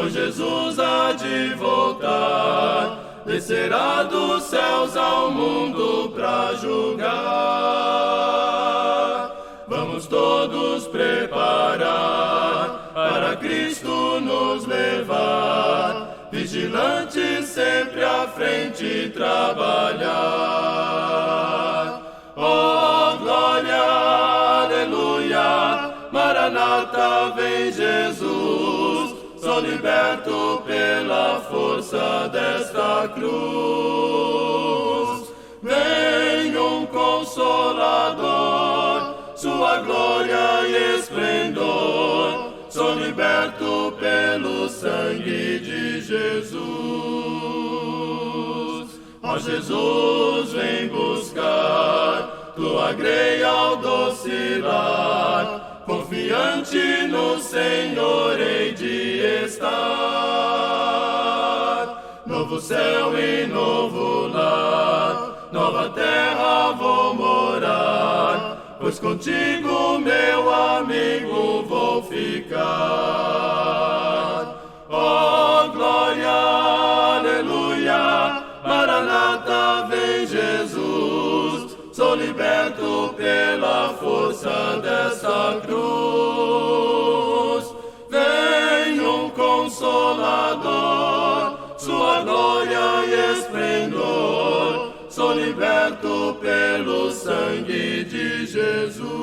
pois Jesus há de voltar, descerá dos céus ao mundo pra julgar. Vamos todos preparar para Cristo nos levar, vigilantes sempre à frente trabalhar. Oh, glória, aleluia, Maranata, vem Jesus, sou liberto pela força desta cruz. Vem um Consolador, sua glória e esplendor, sou liberto pelo sangue de Jesus. Ó Jesus, vem buscar tua greia ao doce lar, confiante no Senhor hei de estar. Novo céu e novo lar, nova terra vou morar, pois contigo, meu amigo, vou ficar. Oh, glória, aleluia, Maranata, vem Jesus, sou liberto pela força dessa cruz. Vem um Consolador, sua glória e esplendor, sou liberto pelo sangue de Jesus.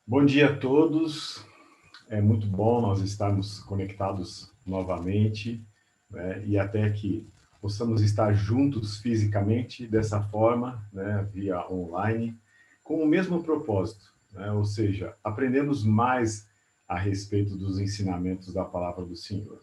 Bom dia a todos, é muito bom nós estarmos conectados novamente, né, e até que possamos estar juntos fisicamente dessa forma, né, via online, com o mesmo propósito, né, ou seja, aprendemos mais a respeito dos ensinamentos da Palavra do Senhor.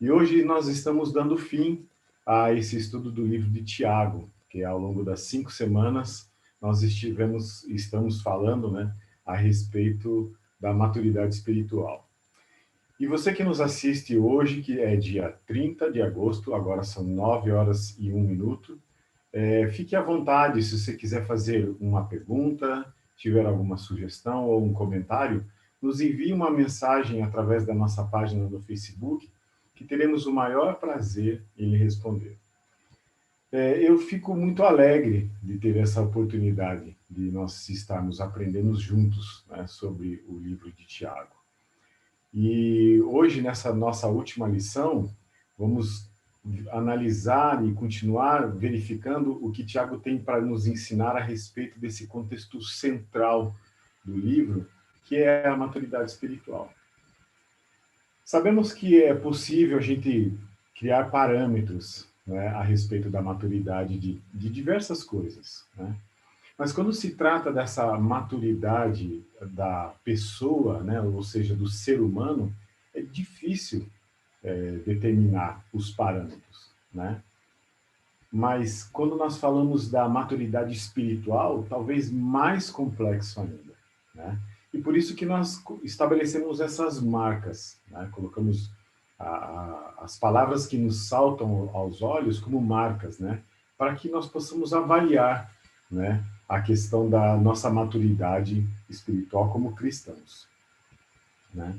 E hoje nós estamos dando fim a esse estudo do livro de Tiago, que ao longo das 5 semanas nós estamos falando, né, a respeito da maturidade espiritual. E você que nos assiste hoje, que é dia 30 de agosto, agora são 9 horas e 1 minuto, fique à vontade se você quiser fazer uma pergunta, tiver alguma sugestão ou um comentário, nos envie uma mensagem através da nossa página do Facebook, que teremos o maior prazer em lhe responder. Eu fico muito alegre de ter essa oportunidade de nós estarmos aprendendo juntos, né, sobre o livro de Tiago. E hoje, nessa nossa última lição, vamos analisar e continuar verificando o que Tiago tem para nos ensinar a respeito desse contexto central do livro, que é a maturidade espiritual. Sabemos que é possível a gente criar parâmetros, né, a respeito da maturidade de diversas coisas, né? Mas quando se trata dessa maturidade da pessoa, né, ou seja, do ser humano, é difícil determinar os parâmetros, né? Mas quando nós falamos da maturidade espiritual, talvez mais complexo ainda, né? E por isso que nós estabelecemos essas marcas, né? Colocamos as palavras que nos saltam aos olhos como marcas, né? Para que nós possamos avaliar, né, a questão da nossa maturidade espiritual como cristãos, né?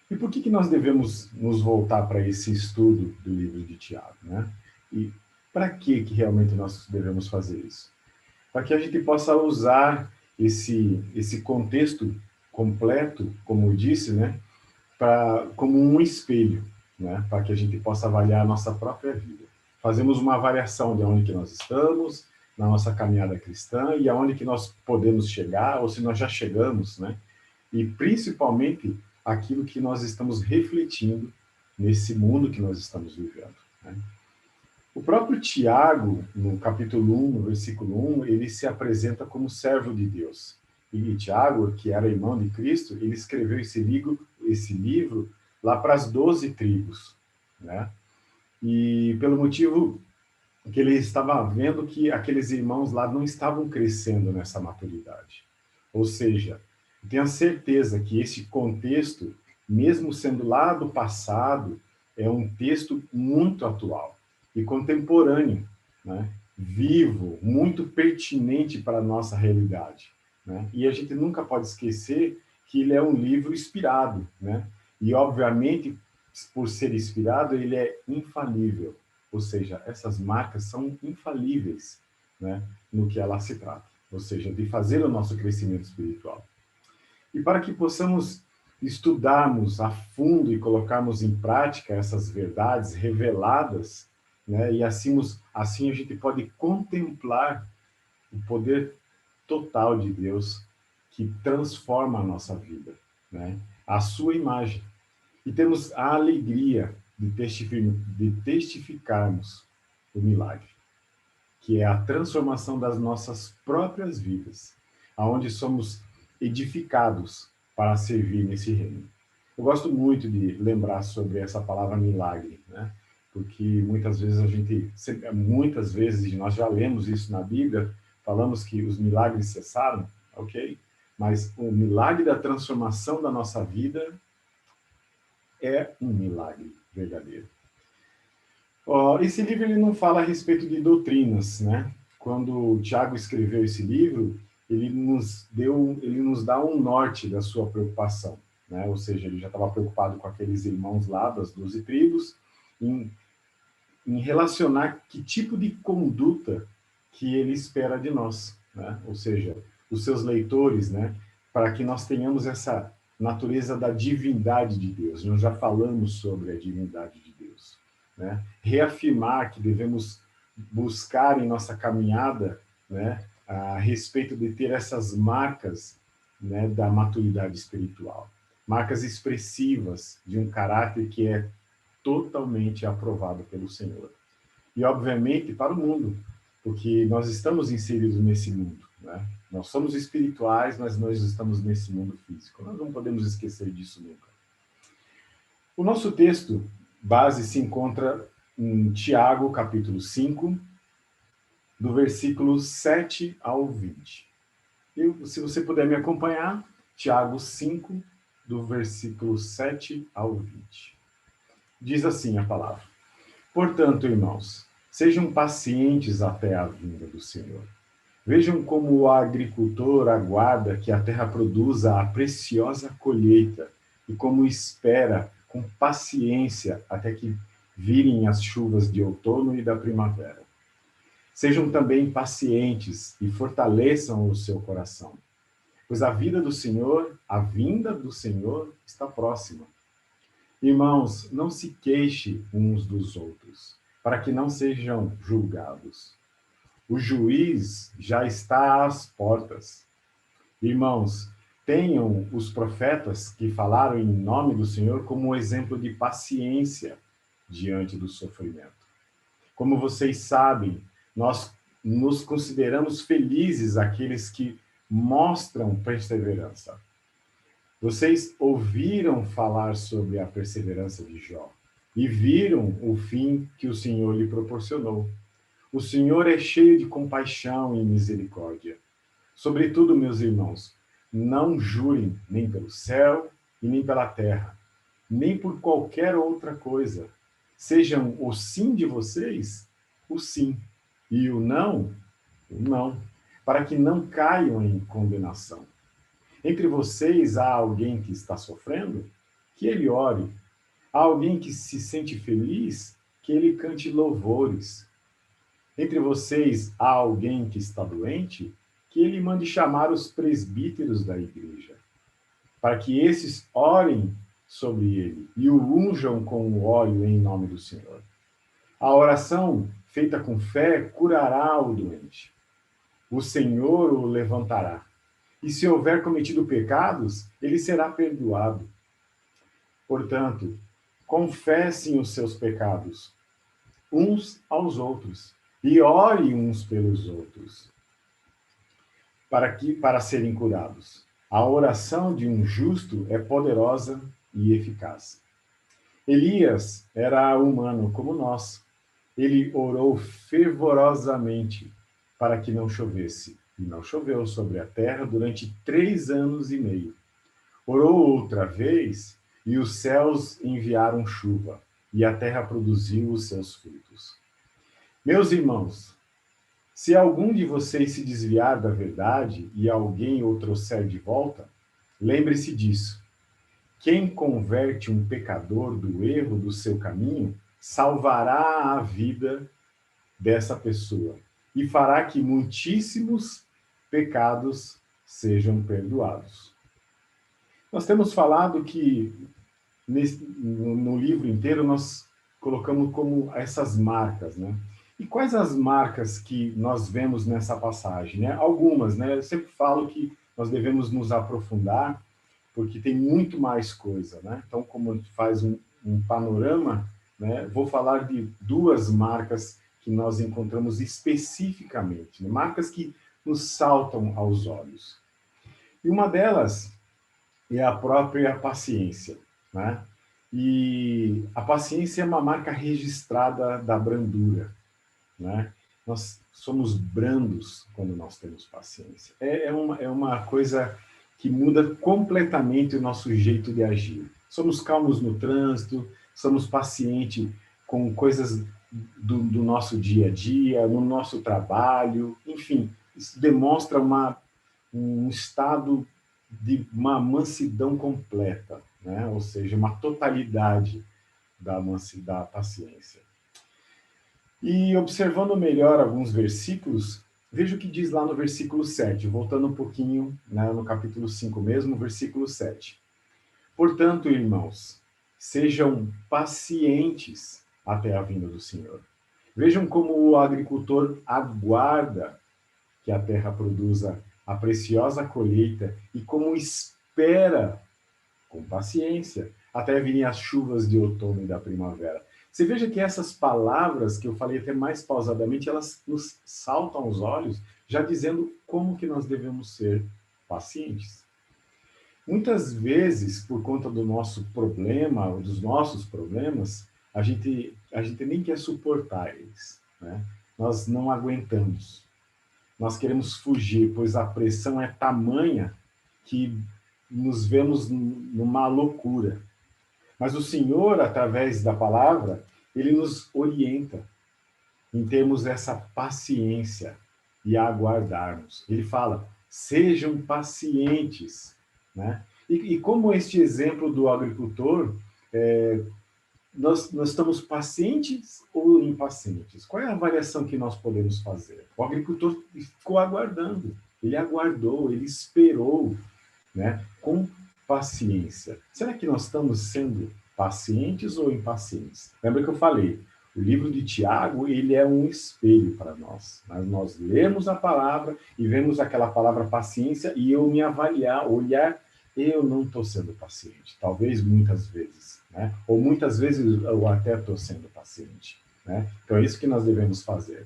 E por que nós devemos nos voltar para esse estudo do livro de Tiago, né? E para que realmente nós devemos fazer isso? Para que a gente possa usar esse contexto completo, como eu disse, né, como um espelho, né, para que a gente possa avaliar a nossa própria vida. Fazemos uma avaliação de onde que nós estamos, na nossa caminhada cristã, e aonde que nós podemos chegar, ou se nós já chegamos, né? E principalmente aquilo que nós estamos refletindo nesse mundo que nós estamos vivendo, né? O próprio Tiago, no capítulo 1, no versículo 1, ele se apresenta como servo de Deus. E Tiago, que era irmão de Cristo, ele escreveu esse livro lá para as 12 tribos, né? E pelo motivo que ele estava vendo que aqueles irmãos lá não estavam crescendo nessa maturidade. Ou seja, tenho certeza que esse contexto, mesmo sendo lá do passado, é um texto muito atual e contemporâneo, né? Vivo, muito pertinente para a nossa realidade, né? E a gente nunca pode esquecer que ele é um livro inspirado, né? E, obviamente, por ser inspirado, ele é infalível. Ou seja, essas marcas são infalíveis, né, no que ela se trata. Ou seja, de fazer o nosso crescimento espiritual. E para que possamos estudarmos a fundo e colocarmos em prática essas verdades reveladas, né, e assim a gente pode contemplar o poder total de Deus que transforma a nossa vida, né, a sua imagem. E temos a alegria de testificarmos o milagre, que é a transformação das nossas próprias vidas, aonde somos edificados para servir nesse reino. Eu gosto muito de lembrar sobre essa palavra milagre, né? Porque muitas vezes nós já lemos isso na Bíblia, falamos que os milagres cessaram, ok? Mas o milagre da transformação da nossa vida é um milagre verdadeiro. Esse livro ele não fala a respeito de doutrinas, né? Quando o Tiago escreveu esse livro, ele nos dá um norte da sua preocupação, né? Ou seja, ele já estava preocupado com aqueles irmãos lá das 12 tribos, em relacionar que tipo de conduta que ele espera de nós, né? Ou seja, os seus leitores, né? Para que nós tenhamos essa natureza da divindade de Deus. Nós já falamos sobre a divindade de Deus, né? Reafirmar que devemos buscar em nossa caminhada, né, a respeito de ter essas marcas, né, da maturidade espiritual, marcas expressivas de um caráter que é totalmente aprovado pelo Senhor. E, obviamente, para o mundo, porque nós estamos inseridos nesse mundo, né? Nós somos espirituais, mas nós estamos nesse mundo físico. Nós não podemos esquecer disso nunca. O nosso texto base se encontra em Tiago, capítulo 5, do versículo 7 ao 20. Se você puder me acompanhar, Tiago 5, do versículo 7 ao 20. Diz assim a palavra: Portanto, irmãos, sejam pacientes até a vinda do Senhor. Vejam como o agricultor aguarda que a terra produza a preciosa colheita e como espera com paciência até que virem as chuvas de outono e da primavera. Sejam também pacientes e fortaleçam o seu coração, pois a vinda do Senhor está próxima. Irmãos, não se queixe uns dos outros, para que não sejam julgados. O juiz já está às portas. Irmãos, tenham os profetas que falaram em nome do Senhor como um exemplo de paciência diante do sofrimento. Como vocês sabem, nós nos consideramos felizes aqueles que mostram perseverança. Vocês ouviram falar sobre a perseverança de Jó e viram o fim que o Senhor lhe proporcionou. O Senhor é cheio de compaixão e misericórdia. Sobretudo, meus irmãos, não jurem nem pelo céu e nem pela terra, nem por qualquer outra coisa. Sejam o sim de vocês, o sim, e o não, para que não caiam em condenação. Entre vocês há alguém que está sofrendo? Que ele ore. Há alguém que se sente feliz? Que ele cante louvores. Entre vocês há alguém que está doente? Que ele mande chamar os presbíteros da igreja, para que esses orem sobre ele e o unjam com o óleo em nome do Senhor. A oração feita com fé curará o doente. O Senhor o levantará. E se houver cometido pecados, ele será perdoado. Portanto, confessem os seus pecados uns aos outros e ore uns pelos outros para serem curados. A oração de um justo é poderosa e eficaz. Elias era humano como nós. Ele orou fervorosamente para que não chovesse. E não choveu sobre a terra durante 3 anos e meio. Orou outra vez e os céus enviaram chuva, e a terra produziu os seus frutos. Meus irmãos, se algum de vocês se desviar da verdade e alguém o trouxer de volta, lembre-se disso. Quem converte um pecador do erro do seu caminho, salvará a vida dessa pessoa e fará que muitíssimos pecados sejam perdoados. Nós temos falado que no livro inteiro nós colocamos como essas marcas, né? E quais as marcas que nós vemos nessa passagem, né? Algumas, né? Eu sempre falo que nós devemos nos aprofundar, porque tem muito mais coisa, né? Então, como a gente faz um panorama, né? Vou falar de 2 marcas que nós encontramos especificamente, né? Marcas que nos saltam aos olhos. E uma delas é a própria paciência, né? E a paciência é uma marca registrada da brandura, né? Nós somos brandos quando nós temos paciência. É uma coisa que muda completamente o nosso jeito de agir. Somos calmos no trânsito, somos pacientes com coisas do nosso dia a dia, no nosso trabalho, enfim, isso demonstra um estado de uma mansidão completa, né? Ou seja, uma totalidade da paciência. E observando melhor alguns versículos, veja o que diz lá no versículo 7, voltando um pouquinho, né, no capítulo 5 mesmo, versículo 7. Portanto, irmãos, sejam pacientes até a vinda do Senhor. Vejam como o agricultor aguarda que a terra produza a preciosa colheita e como espera com paciência até virem as chuvas de outono e da primavera. Você veja que essas palavras que eu falei até mais pausadamente, elas nos saltam aos olhos, já dizendo como que nós devemos ser pacientes. Muitas vezes, por conta do nosso problema, ou dos nossos problemas, a gente nem quer suportar eles, né? Nós não aguentamos. Nós queremos fugir, pois a pressão é tamanha que nos vemos numa loucura. Mas o Senhor, através da palavra, ele nos orienta em termos dessa paciência e aguardarmos. Ele fala, sejam pacientes, né? E como este exemplo do agricultor, nós estamos pacientes ou impacientes? Qual é a avaliação que nós podemos fazer? O agricultor ficou aguardando, ele aguardou, ele esperou, né? Com paciência. Será que nós estamos sendo pacientes ou impacientes? Lembra que eu falei, o livro de Tiago, ele é um espelho para nós. Nós lemos a palavra e vemos aquela palavra paciência e eu me avaliar, olhar, eu não estou sendo paciente. Talvez muitas vezes, né? Ou muitas vezes eu até estou sendo paciente, né? Então é isso que nós devemos fazer.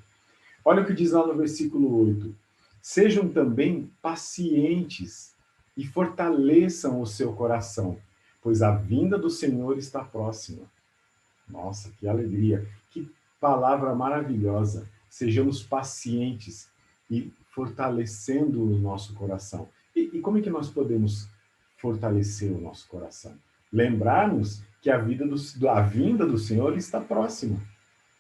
Olha o que diz lá no versículo 8. Sejam também pacientes e fortaleçam o seu coração, pois a vinda do Senhor está próxima. Nossa, que alegria, que palavra maravilhosa. Sejamos pacientes e fortalecendo o nosso coração. E como é que nós podemos fortalecer o nosso coração? Lembrarmos que a vinda do Senhor está próxima.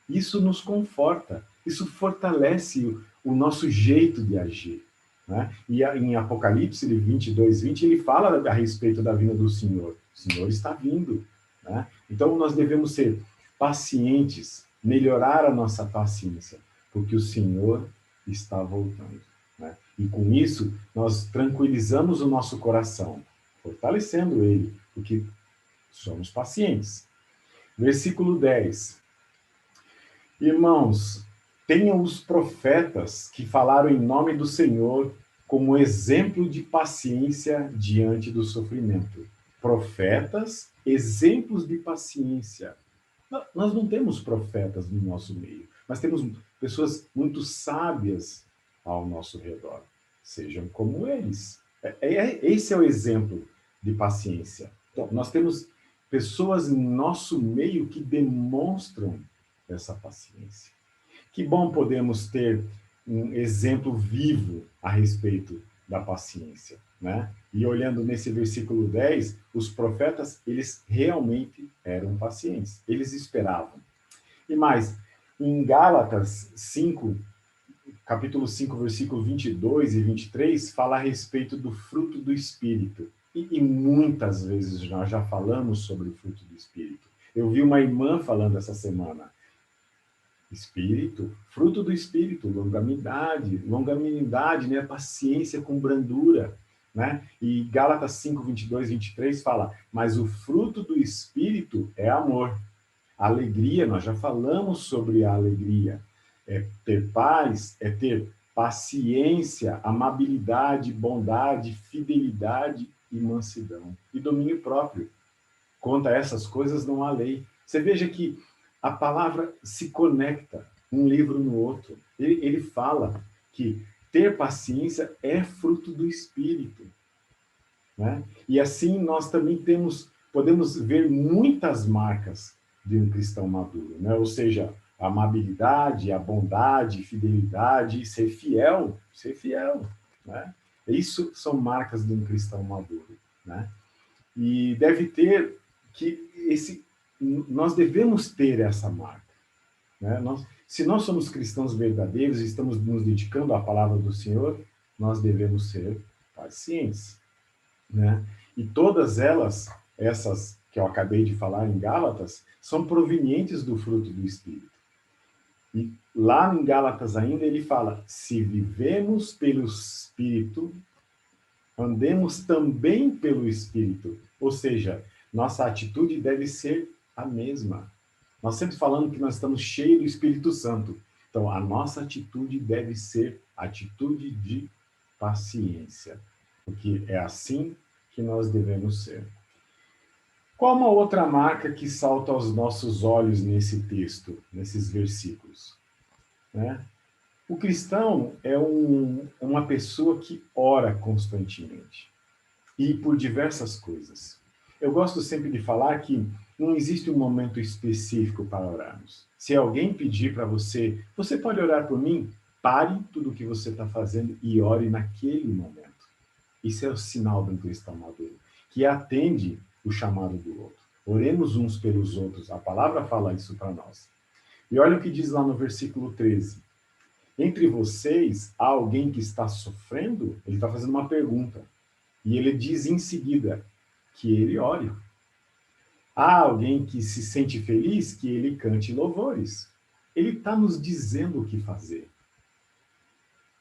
Isso nos conforta, isso fortalece o nosso jeito de agir, né? E em Apocalipse 22:20, ele fala a respeito da vinda do Senhor. O Senhor está vindo, né? Então, nós devemos ser pacientes, melhorar a nossa paciência, porque o Senhor está voltando, né? E com isso, nós tranquilizamos o nosso coração, fortalecendo ele, porque somos pacientes. Versículo 10. Irmãos, tenham os profetas que falaram em nome do Senhor como exemplo de paciência diante do sofrimento. Profetas, exemplos de paciência. Nós não temos profetas no nosso meio, mas temos pessoas muito sábias ao nosso redor. Sejam como eles. Esse é o exemplo de paciência. Então, nós temos pessoas em nosso meio que demonstram essa paciência. Que bom podemos ter um exemplo vivo a respeito da paciência, né? E olhando nesse versículo 10, os profetas, eles realmente eram pacientes, eles esperavam. E mais, em Gálatas 5, capítulo 5, versículo 22 e 23, fala a respeito do fruto do Espírito. E muitas vezes nós já falamos sobre o fruto do Espírito. Eu vi uma irmã falando essa semana, Espírito, fruto do Espírito, longanimidade, né? Paciência com brandura, né? E Gálatas 5, 22, 23 fala, mas o fruto do Espírito é amor. Alegria, nós já falamos sobre a alegria. É ter paz, é ter paciência, amabilidade, bondade, fidelidade e mansidão. E domínio próprio. Contra essas coisas não há lei. Você veja que a palavra se conecta um livro no outro. Ele fala que ter paciência é fruto do Espírito, né? E assim nós também podemos ver muitas marcas de um cristão maduro, né? Ou seja, a amabilidade, a bondade, fidelidade, ser fiel, né? Isso são marcas de um cristão maduro, né? E deve ter que nós devemos ter essa marca, né? Se nós somos cristãos verdadeiros e estamos nos dedicando à palavra do Senhor, nós devemos ser pacientes, né? E todas essas que eu acabei de falar em Gálatas, são provenientes do fruto do Espírito. E lá em Gálatas ainda ele fala, se vivemos pelo Espírito, andemos também pelo Espírito. Ou seja, nossa atitude deve ser a mesma. Nós sempre falamos que nós estamos cheios do Espírito Santo. Então, a nossa atitude deve ser atitude de paciência. Porque é assim que nós devemos ser. Qual uma outra marca que salta aos nossos olhos nesse texto, nesses versículos? Né? O cristão é uma pessoa que ora constantemente e por diversas coisas. Eu gosto sempre de falar que não existe um momento específico para orarmos. Se alguém pedir para você, você pode orar por mim? Pare tudo o que você está fazendo e ore naquele momento. Isso é o sinal de um cristão maduro, que atende o chamado do outro. Oremos uns pelos outros. A palavra fala isso para nós. E olha o que diz lá no versículo 13. Entre vocês, há alguém que está sofrendo? Ele está fazendo uma pergunta. E ele diz em seguida que ele ore. Há alguém que se sente feliz? Que ele cante louvores. Ele está nos dizendo o que fazer.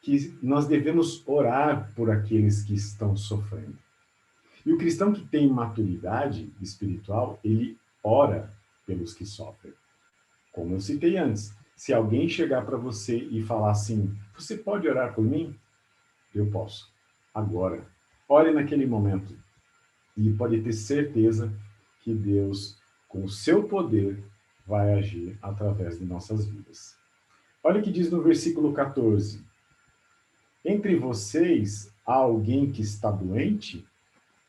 Que nós devemos orar por aqueles que estão sofrendo. E o cristão que tem maturidade espiritual, ele ora pelos que sofrem. Como eu citei antes, se alguém chegar para você e falar assim, você pode orar por mim? Eu posso. Agora. Ore naquele momento. E pode ter certeza que Deus, com o seu poder, vai agir através de nossas vidas. Olha o que diz no versículo 14. Entre vocês, há alguém que está doente?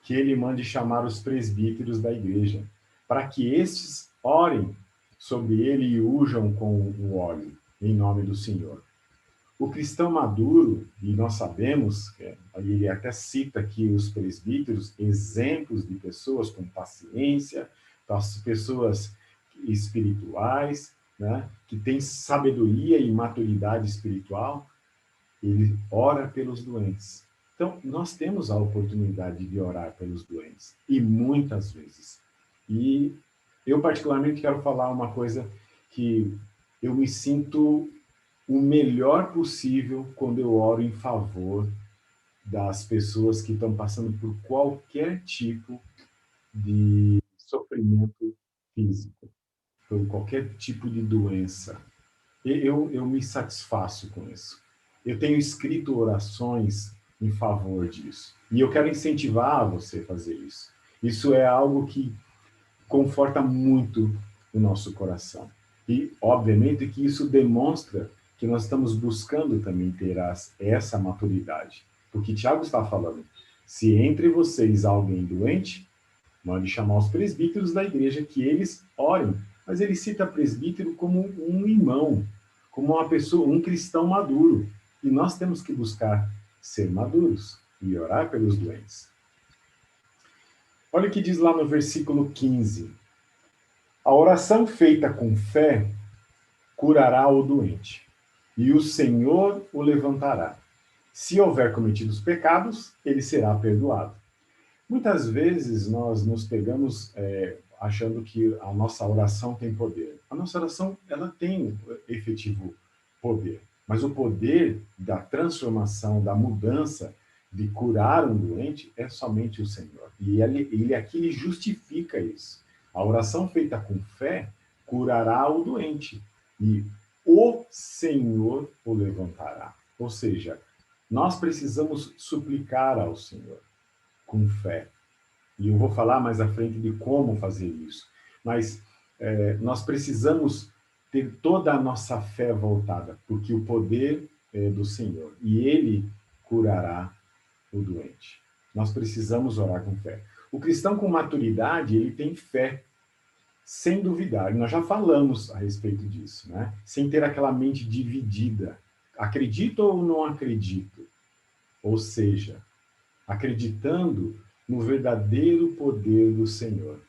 Que ele mande chamar os presbíteros da igreja, para que estes orem sobre ele e unjam com o óleo, em nome do Senhor. O cristão maduro, e nós sabemos, ele até cita aqui os presbíteros, exemplos de pessoas com paciência, pessoas espirituais, né, que têm sabedoria e maturidade espiritual, ele ora pelos doentes. Então, nós temos a oportunidade de orar pelos doentes, e muitas vezes. E eu, particularmente, quero falar uma coisa que eu me sinto o melhor possível quando eu oro em favor das pessoas que estão passando por qualquer tipo de sofrimento físico, por qualquer tipo de doença. Eu me satisfaço com isso. Eu tenho escrito orações em favor disso. E eu quero incentivar você a fazer isso. Isso é algo que conforta muito o nosso coração. E, obviamente, que isso demonstra que nós estamos buscando também ter essa maturidade. Porque Tiago está falando, se entre vocês há alguém doente, mande chamar os presbíteros da igreja que eles orem. Mas ele cita presbítero como um irmão, como uma pessoa, um cristão maduro. E nós temos que buscar ser maduros e orar pelos doentes. Olha o que diz lá no versículo 15. A oração feita com fé curará o doente, e o Senhor o levantará. Se houver cometido os pecados, ele será perdoado. Muitas vezes nós nos pegamos achando que a nossa oração tem poder. A nossa oração, ela tem efetivo poder, mas o poder da transformação, da mudança, de curar um doente, é somente o Senhor. E ele aqui justifica isso. A oração feita com fé curará o doente, e o Senhor o levantará. Ou seja, nós precisamos suplicar ao Senhor com fé. E eu vou falar mais à frente de como fazer isso. Mas nós precisamos ter toda a nossa fé voltada, porque o poder é do Senhor. E Ele curará o doente. Nós precisamos orar com fé. O cristão com maturidade, ele tem fé, sem duvidar. Nós já falamos a respeito disso, né? Sem ter aquela mente dividida. Acredito ou não acredito? Ou seja, acreditando no verdadeiro poder do Senhor,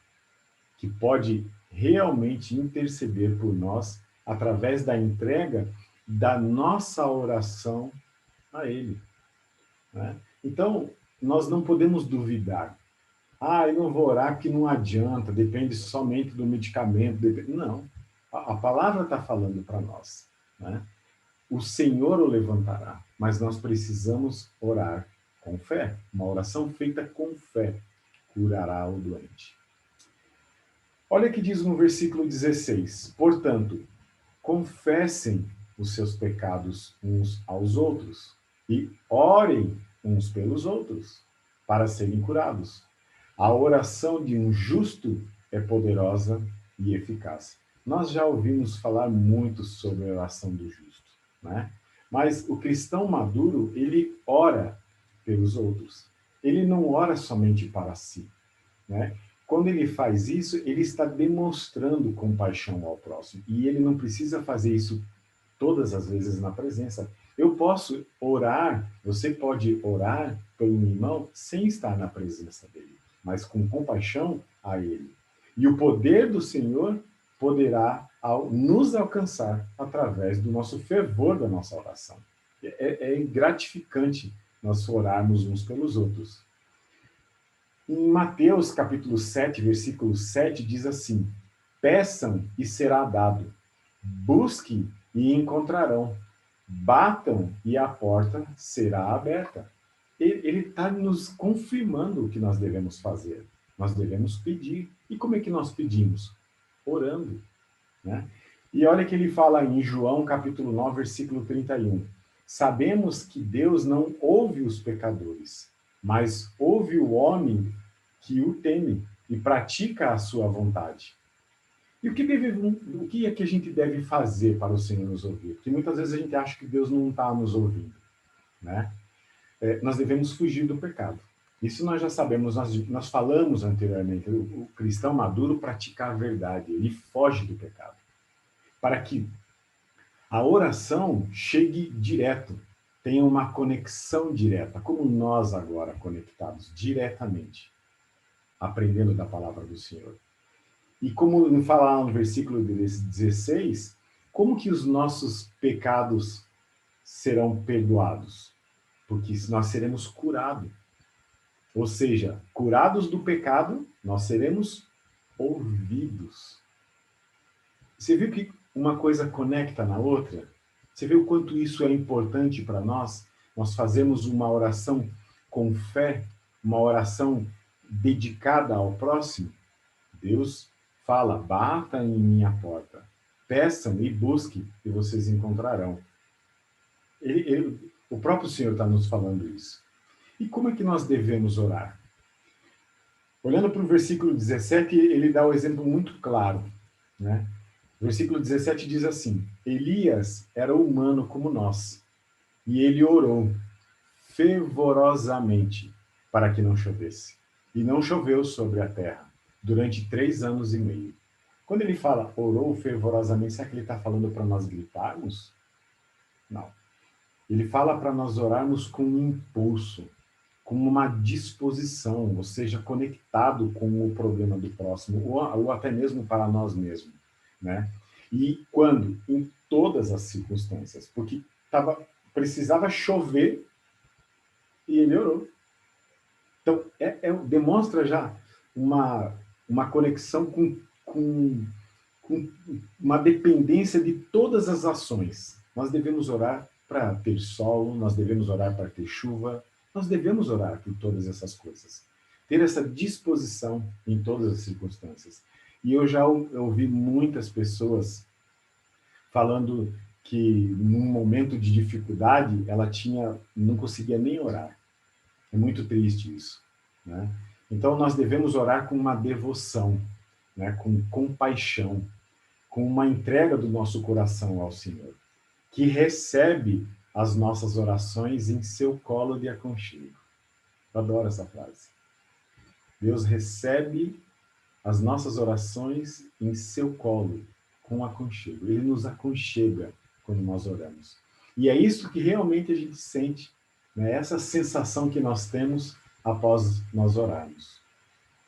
que pode realmente interceder por nós através da entrega da nossa oração a Ele, né? Então, nós não podemos duvidar. Eu não vou orar porque não adianta, depende somente do medicamento. Não, a palavra está falando para nós, né? O Senhor o levantará, mas nós precisamos orar com fé. Uma oração feita com fé curará o doente. Olha o que diz no versículo 16. Portanto, confessem os seus pecados uns aos outros e orem uns pelos outros para serem curados. A oração de um justo é poderosa e eficaz. Nós já ouvimos falar muito sobre a oração do justo, né? Mas o cristão maduro, ele ora pelos outros. Ele não ora somente para si, né? Quando ele faz isso, ele está demonstrando compaixão ao próximo. E ele não precisa fazer isso todas as vezes na presença. Eu posso orar, você pode orar pelo irmão sem estar na presença dele, mas com compaixão a ele. E o poder do Senhor poderá nos alcançar através do nosso fervor da nossa oração. É gratificante nós orarmos uns pelos outros. Em Mateus capítulo 7, versículo 7, diz assim: peçam e será dado, busquem e encontrarão, batam e a porta será aberta. Ele está nos confirmando o que nós devemos fazer. Nós devemos pedir. E como é que nós pedimos? Orando, né? E olha que ele fala em João capítulo 9, versículo 31. Sabemos que Deus não ouve os pecadores, mas ouve o homem que o teme e pratica a sua vontade. E o que é que a gente deve fazer para o Senhor nos ouvir? Porque muitas vezes a gente acha que Deus não está nos ouvindo, né? Nós devemos fugir do pecado. Isso nós já sabemos, nós falamos anteriormente. O cristão maduro pratica a verdade, ele foge do pecado. Para que a oração chegue direto, tenha uma conexão direta, como nós agora conectados diretamente, aprendendo da palavra do Senhor. E como fala no versículo 16, como que os nossos pecados serão perdoados? Porque nós seremos curados. Ou seja, curados do pecado, nós seremos ouvidos. Você viu que uma coisa conecta na outra? Você viu o quanto isso é importante para nós? Nós fazemos uma oração com fé, uma oração dedicada ao próximo. Deus fala, bata em minha porta, peçam e busquem e vocês encontrarão. O próprio Senhor está nos falando isso. E como é que nós devemos orar? Olhando para o versículo 17, ele dá um exemplo muito claro. né? Versículo 17 diz assim: Elias era humano como nós, e ele orou fervorosamente para que não chovesse. E não choveu sobre a terra durante 3 anos e meio. Quando ele fala orou fervorosamente, será que ele está falando para nós gritarmos? Não. Ele fala para nós orarmos com um impulso, com uma disposição, ou seja, conectado com o problema do próximo, ou até mesmo para nós mesmos, né? E quando? Em todas as circunstâncias, porque precisava chover e ele orou. Então, demonstra já uma conexão com uma dependência de todas as ações. Nós devemos orar para ter sol, nós devemos orar para ter chuva, nós devemos orar por todas essas coisas. Ter essa disposição em todas as circunstâncias. E eu já ouvi muitas pessoas falando que num momento de dificuldade ela não conseguia nem orar. É muito triste isso, né? Então nós devemos orar com uma devoção, né? Com compaixão, com uma entrega do nosso coração ao Senhor, que recebe as nossas orações em seu colo de aconchego. Eu adoro essa frase. Deus recebe as nossas orações em seu colo, com aconchego. Ele nos aconchega quando nós oramos. E é isso que realmente a gente sente, né? Essa sensação que nós temos após nós orarmos,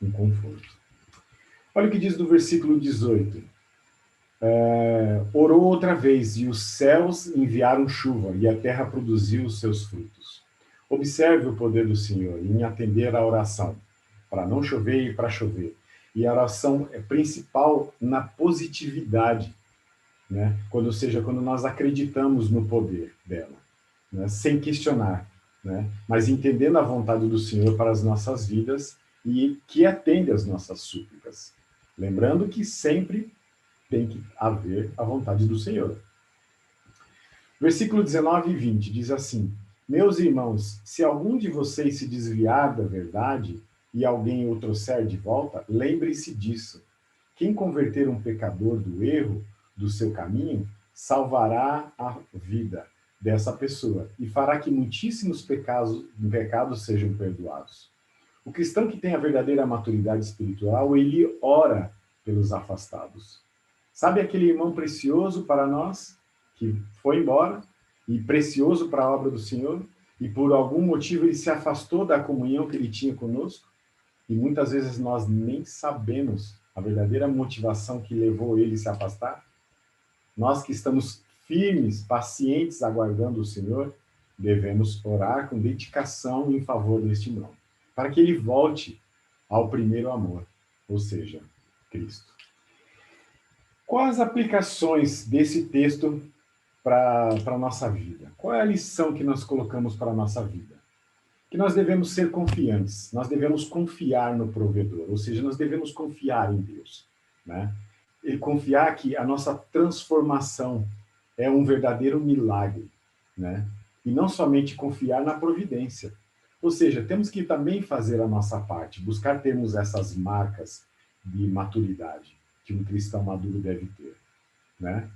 um conforto. Olha o que diz no versículo 18. Orou outra vez, e os céus enviaram chuva, e a terra produziu os seus frutos. Observe o poder do Senhor em atender à oração, para não chover e para chover. E a oração é principal na positividade, né? Ou seja, quando nós acreditamos no poder dela, né? Sem questionar, né? Mas entendendo a vontade do Senhor para as nossas vidas e que atende às nossas súplicas. Lembrando que sempre tem que haver a vontade do Senhor. Versículo 19 e 20 diz assim: Meus irmãos, se algum de vocês se desviar da verdade e alguém o trouxer de volta, lembre-se disso. Quem converter um pecador do erro do seu caminho, salvará a vida dessa pessoa e fará que muitíssimos pecados sejam perdoados. O cristão que tem a verdadeira maturidade espiritual, ele ora pelos afastados. Sabe aquele irmão precioso para nós, que foi embora, e precioso para a obra do Senhor, e por algum motivo ele se afastou da comunhão que ele tinha conosco? E muitas vezes nós nem sabemos a verdadeira motivação que levou ele a se afastar. Nós que estamos firmes, pacientes, aguardando o Senhor, devemos orar com dedicação em favor deste irmão, para que ele volte ao primeiro amor, ou seja, Cristo. Quais as aplicações desse texto para a nossa vida? Qual é a lição que nós colocamos para a nossa vida? Que nós devemos ser confiantes, nós devemos confiar no provedor, ou seja, nós devemos confiar em Deus, né? E confiar que a nossa transformação é um verdadeiro milagre, né? E não somente confiar na providência. Ou seja, temos que também fazer a nossa parte, buscar termos essas marcas de maturidade que um cristão maduro deve ter, né?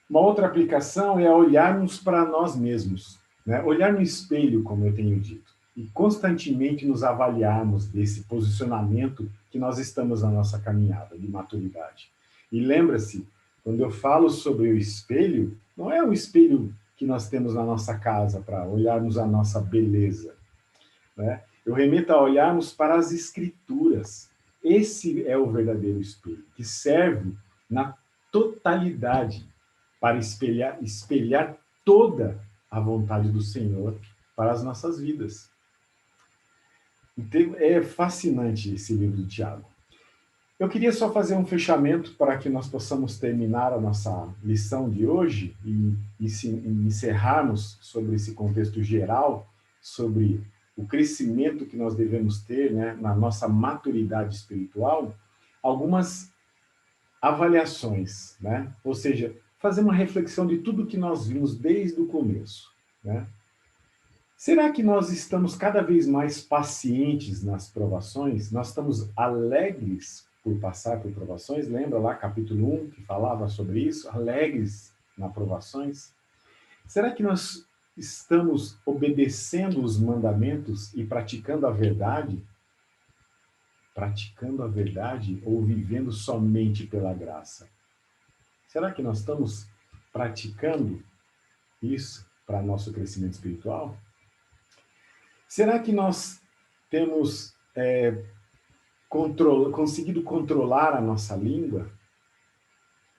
Uma outra aplicação é olharmos para nós mesmos, né? Olhar no espelho, como eu tenho dito, e constantemente nos avaliarmos desse posicionamento que nós estamos na nossa caminhada de maturidade. E lembra-se, quando eu falo sobre o espelho, não é o espelho que nós temos na nossa casa para olharmos a nossa beleza, né? Eu remeto a olharmos para as Escrituras. Esse é o verdadeiro espelho, que serve na totalidade para espelhar toda a vontade do Senhor para as nossas vidas. Então, é fascinante esse livro de Tiago. Eu queria só fazer um fechamento para que nós possamos terminar a nossa lição de hoje e encerrarmos sobre esse contexto geral, sobre o crescimento que nós devemos ter, né, na nossa maturidade espiritual, algumas avaliações, né? Ou seja, fazer uma reflexão de tudo que nós vimos desde o começo, né? Será que nós estamos cada vez mais pacientes nas provações? Nós estamos alegres por passar por provações. Lembra lá capítulo 1 que falava sobre isso? Alegres nas provações. Será que nós estamos obedecendo os mandamentos e praticando a verdade? Praticando a verdade ou vivendo somente pela graça? Será que nós estamos praticando isso para nosso crescimento espiritual? Será que nós temos conseguido controlar a nossa língua?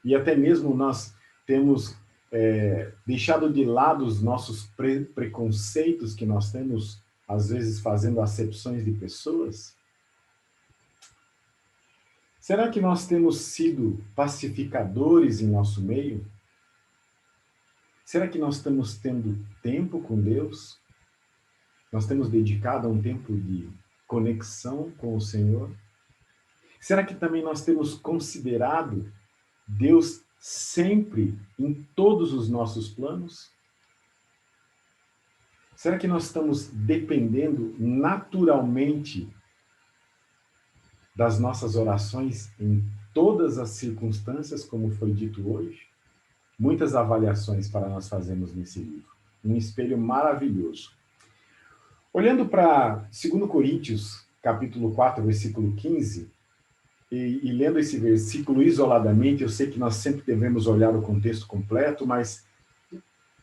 E até mesmo nós temos deixado de lado os nossos preconceitos que nós temos, às vezes, fazendo acepções de pessoas? Será que nós temos sido pacificadores em nosso meio? Será que nós estamos tendo tempo com Deus? Nós temos dedicado um tempo de conexão com o Senhor? Será que também nós temos considerado Deus sempre em todos os nossos planos? Será que nós estamos dependendo naturalmente das nossas orações em todas as circunstâncias, como foi dito hoje? Muitas avaliações para nós fazermos nesse livro. Um espelho maravilhoso. Olhando para 2 Coríntios, capítulo 4, versículo 15, e lendo esse versículo isoladamente, eu sei que nós sempre devemos olhar o contexto completo, mas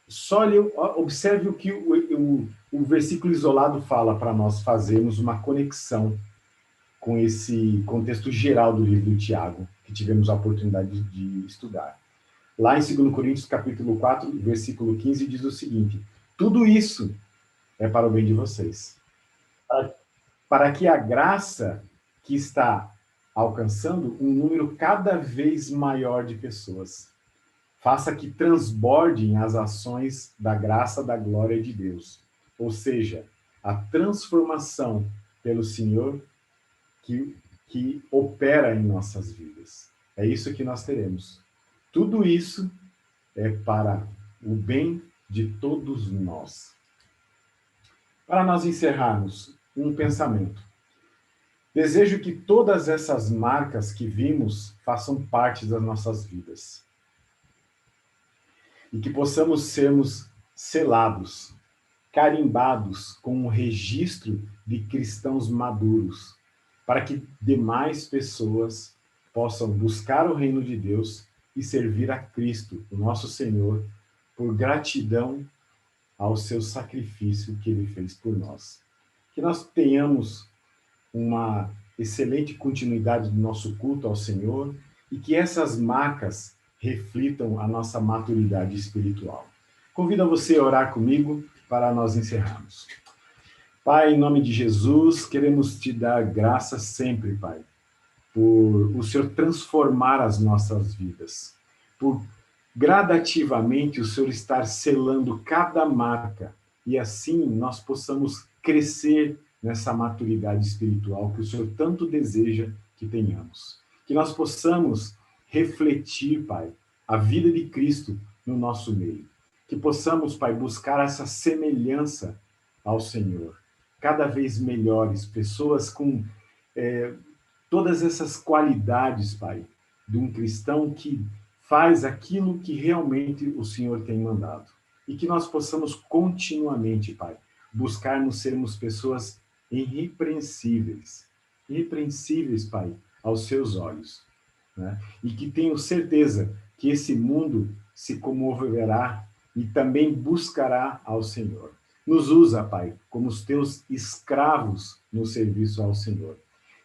só observe o que o versículo isolado fala para nós fazermos uma conexão com esse contexto geral do livro de Tiago, que tivemos a oportunidade de estudar. Lá em 2 Coríntios, capítulo 4, versículo 15, diz o seguinte: tudo isso é para o bem de vocês, para que a graça que está alcançando um número cada vez maior de pessoas faça que transbordem as ações da graça da glória de Deus, ou seja, a transformação pelo Senhor que opera em nossas vidas. É isso que nós teremos. Tudo isso é para o bem de todos nós. Para nós encerrarmos, um pensamento. Desejo que todas essas marcas que vimos façam parte das nossas vidas. E que possamos sermos selados, carimbados com um registro de cristãos maduros, para que demais pessoas possam buscar o reino de Deus e servir a Cristo, o nosso Senhor, por gratidão ao seu sacrifício que ele fez por nós. Que nós tenhamos uma excelente continuidade do nosso culto ao Senhor e que essas marcas reflitam a nossa maturidade espiritual. Convido você a orar comigo para nós encerrarmos. Pai, em nome de Jesus, queremos te dar graça sempre, Pai, por o Senhor transformar as nossas vidas, por gradativamente o Senhor estar selando cada marca e assim nós possamos crescer nessa maturidade espiritual que o Senhor tanto deseja que tenhamos. Que nós possamos refletir, Pai, a vida de Cristo no nosso meio. Que possamos, Pai, buscar essa semelhança ao Senhor. Cada vez melhores, pessoas com todas essas qualidades, Pai, de um cristão que faz aquilo que realmente o Senhor tem mandado. E que nós possamos continuamente, Pai, buscarmos sermos pessoas irrepreensíveis. Irrepreensíveis, Pai, aos seus olhos. Né? E que tenho certeza que esse mundo se comoverá e também buscará ao Senhor. Nos usa, Pai, como os teus escravos no serviço ao Senhor.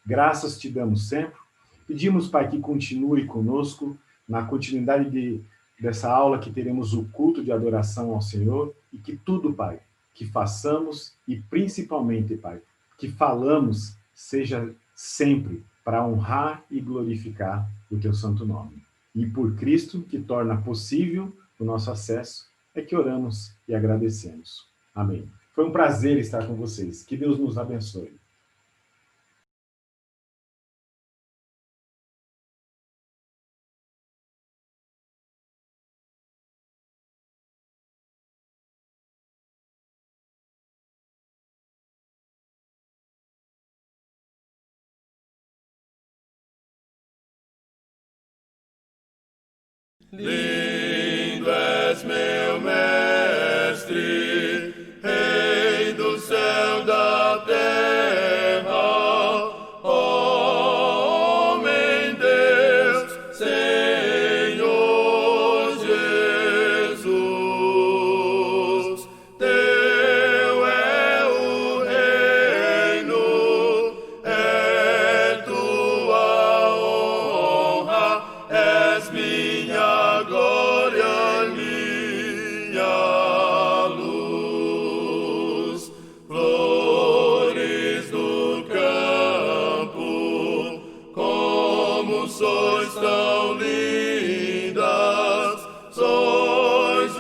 Graças te damos sempre. Pedimos, Pai, que continue conosco na continuidade dessa aula que teremos o culto de adoração ao Senhor e que tudo, Pai, que façamos e principalmente, Pai, que falamos seja sempre para honrar e glorificar o teu santo nome. E por Cristo, que torna possível o nosso acesso, é que oramos e agradecemos. Amém. Foi um prazer estar com vocês. Que Deus nos abençoe. Lindo és meu mestre, Rei do céu e da terra, homem Deus, Senhor Jesus. Teu é o reino, é tua honra, és minha glória, minha luz. Flores do campo, como sois tão lindas, sois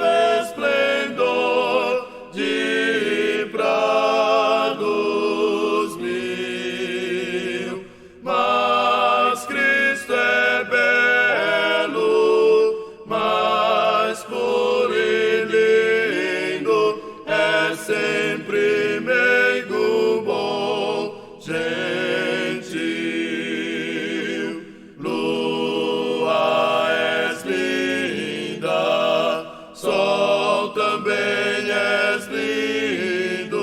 esplendor de prados mil. Mas Cristo é belo, mais puro e lindo, é sempre meigo bom, gentil. Lua és linda, sol também és lindo,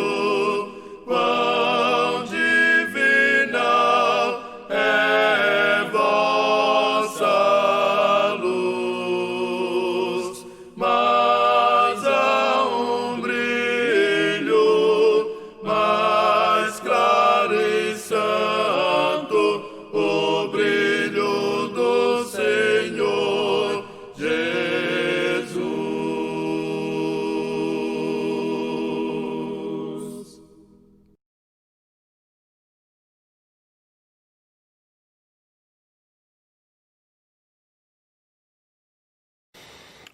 quão divinal é vossa luz. Mas há um brilho mais claro e santo, o brilho do Senhor Jesus.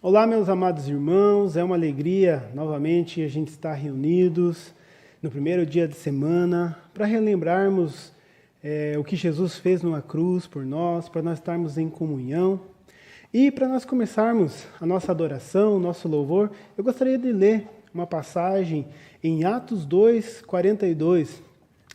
Olá, meus amados irmãos, é uma alegria novamente a gente estar reunidos no primeiro dia de semana para relembrarmos o que Jesus fez numa cruz por nós, para nós estarmos em comunhão. E para nós começarmos a nossa adoração, o nosso louvor, eu gostaria de ler uma passagem em Atos 2, 42.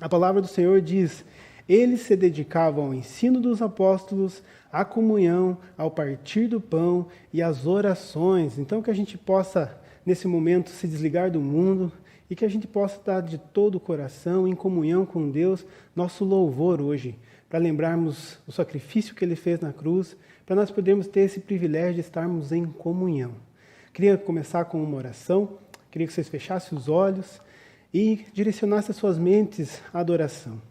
A palavra do Senhor diz: eles se dedicavam ao ensino dos apóstolos, à comunhão, ao partir do pão e às orações. Então, que a gente possa, nesse momento, se desligar do mundo e que a gente possa estar de todo o coração, em comunhão com Deus, nosso louvor hoje, para lembrarmos o sacrifício que Ele fez na cruz, para nós podermos ter esse privilégio de estarmos em comunhão. Queria começar com uma oração, queria que vocês fechassem os olhos e direcionassem as suas mentes à adoração.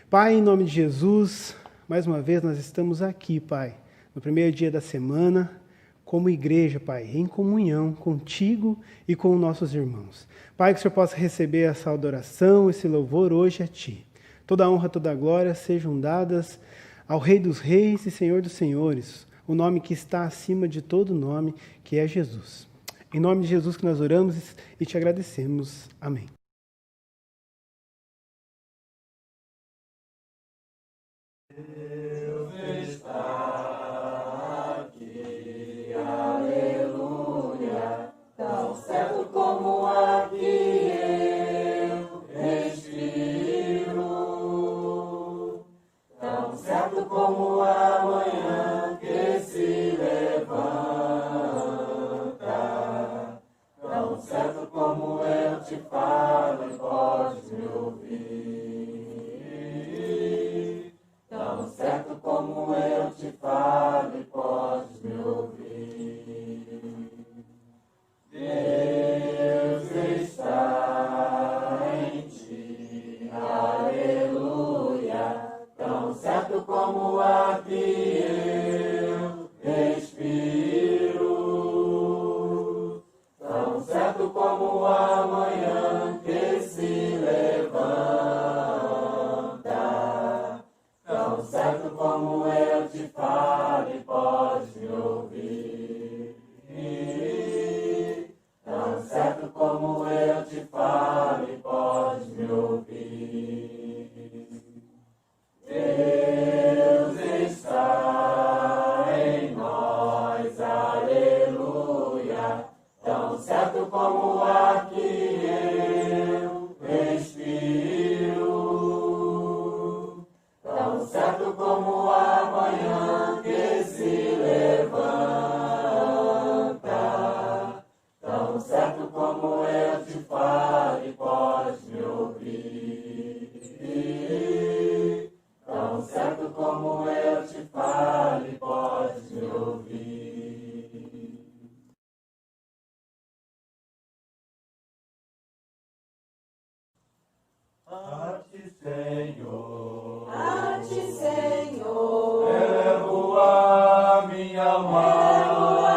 Pai, em nome de Jesus, mais uma vez nós estamos aqui, Pai, no primeiro dia da semana, como igreja, Pai, em comunhão contigo e com nossos irmãos. Pai, que o Senhor possa receber essa adoração, esse louvor hoje a Ti. Toda a honra, toda a glória sejam dadas ao Rei dos Reis e Senhor dos Senhores, o nome que está acima de todo nome, que é Jesus. Em nome de Jesus que nós oramos e Te agradecemos. Amém. Deus está aqui, aleluia, tão certo como aqui eu respiro, tão certo como a manhã que se levanta, tão certo como eu te falo e podes me ouvir. Tão certo como eu te falo e podes me ouvir. Deus está em ti, aleluia. Tão certo como aqui eu respiro, tão certo como a manhã que se levanta, tão certo como eu te falo e podes me ouvir. Tão certo como eu te falo e podes me ouvir. Deus está em nós, aleluia. Tão certo como aqui eu respiro, tão certo como a manhã que se levanta, A ti, Senhor, a ti, Senhor, elevo a minha alma. elevo a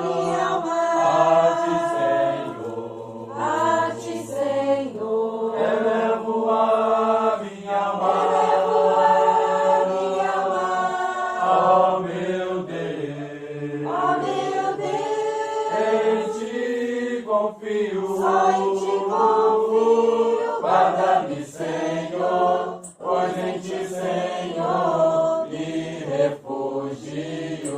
minha alma. A ti, Senhor, A ti, Senhor, elevo a minha alma. elevo a minha alma. Ó meu Deus, Ó meu em Deus, ti confio. só em ti confio. Guarda-me, Senhor, pois em ti, Senhor, me refugio.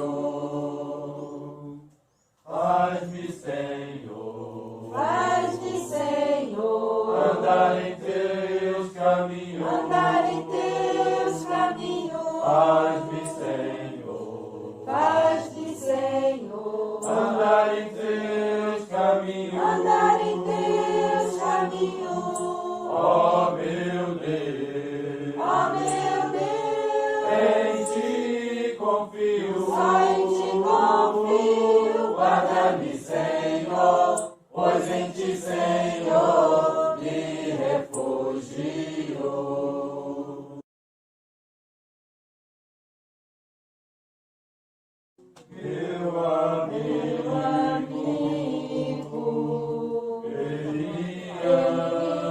Faz-me, Senhor, Faz-me, Senhor, andar em teus caminhos. andar em teus caminhos. Faz-me, Senhor, Faz-me, Senhor, andar em teus caminhos. andar em teus caminhos. Ó meu Deus, Ó meu Deus, em ti confio. só em ti confio. Guarda-me, Senhor, pois em ti, Senhor, me refugio. Meu amigo, ele ama,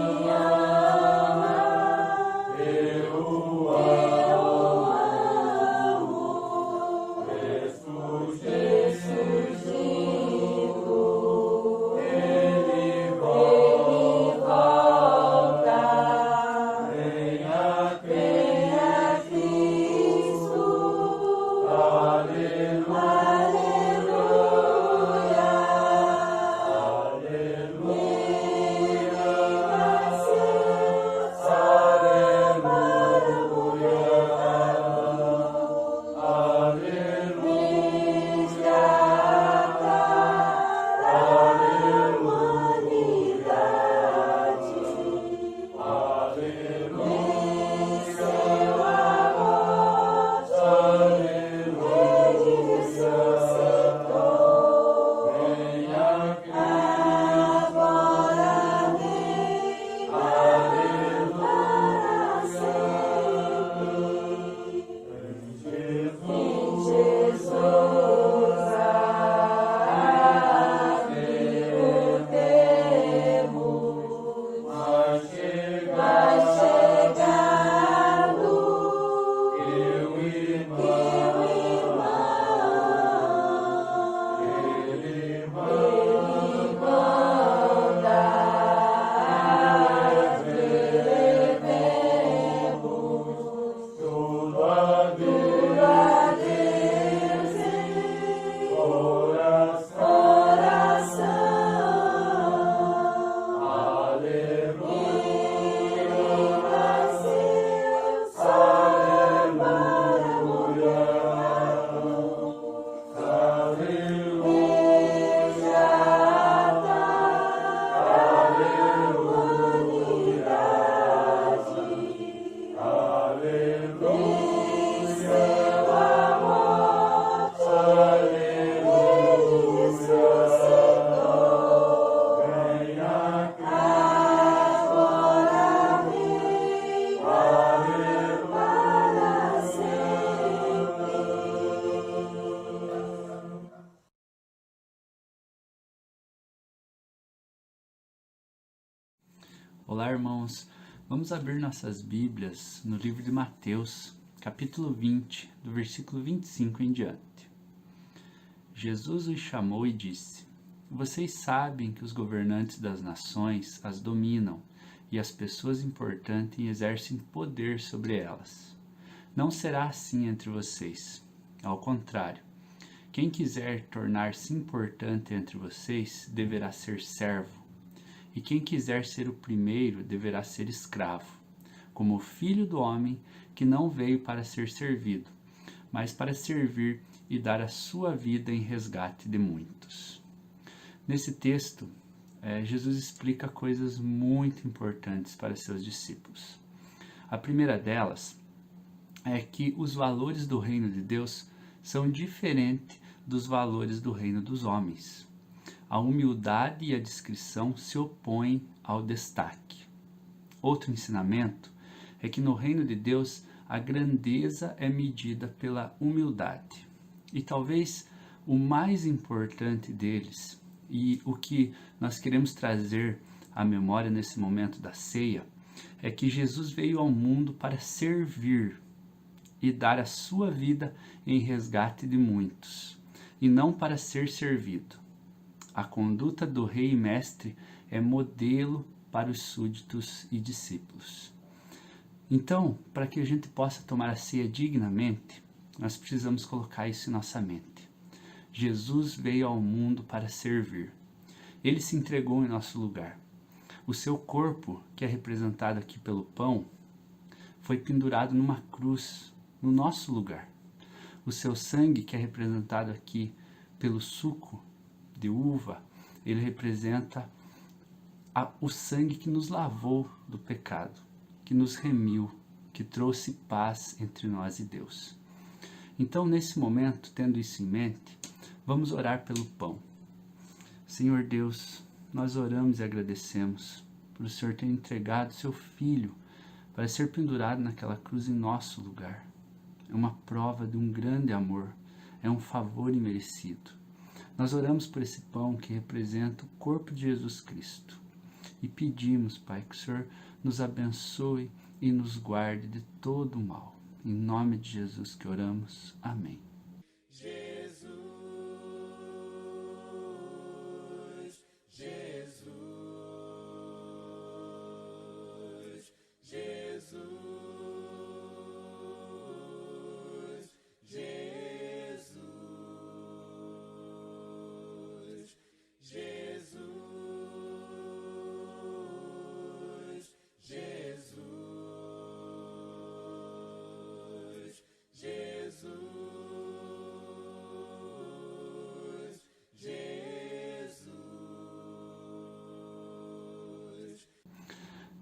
eu amo, ressurgindo, ele volta, venha Cristo, aleluia, Olá, irmãos. Vamos abrir nossas Bíblias no livro de Mateus, capítulo 20, do versículo 25 em diante. Jesus os chamou e disse: Vocês sabem que os governantes das nações as dominam e as pessoas importantes exercem poder sobre elas. Não será assim entre vocês. Ao contrário, quem quiser tornar-se importante entre vocês deverá ser servo. E quem quiser ser o primeiro deverá ser escravo, como o Filho do Homem, que não veio para ser servido, mas para servir e dar a sua vida em resgate de muitos. Nesse texto, Jesus explica coisas muito importantes para seus discípulos. A primeira delas é que os valores do reino de Deus são diferentes dos valores do reino dos homens. A humildade e a discrição se opõem ao destaque. Outro ensinamento é que no reino de Deus a grandeza é medida pela humildade. E talvez o mais importante deles, e o que nós queremos trazer à memória nesse momento da ceia, é que Jesus veio ao mundo para servir e dar a sua vida em resgate de muitos, e não para ser servido. A conduta do rei e mestre é modelo para os súditos e discípulos. Então, para que a gente possa tomar a ceia dignamente, nós precisamos colocar isso em nossa mente. Jesus veio ao mundo para servir. Ele se entregou em nosso lugar. O seu corpo, que é representado aqui pelo pão, foi pendurado numa cruz, no nosso lugar. O seu sangue, que é representado aqui pelo suco de uva, ele representa o sangue que nos lavou do pecado, que nos remiu, que trouxe paz entre nós e Deus. Então, nesse momento, tendo isso em mente, vamos orar pelo pão. Senhor Deus, nós oramos e agradecemos por o Senhor ter entregado seu Filho para ser pendurado naquela cruz em nosso lugar. É uma prova de um grande amor, é um favor imerecido. Nós oramos por esse pão que representa o corpo de Jesus Cristo e pedimos, Pai, que o Senhor nos abençoe e nos guarde de todo o mal. Em nome de Jesus que oramos. Amém.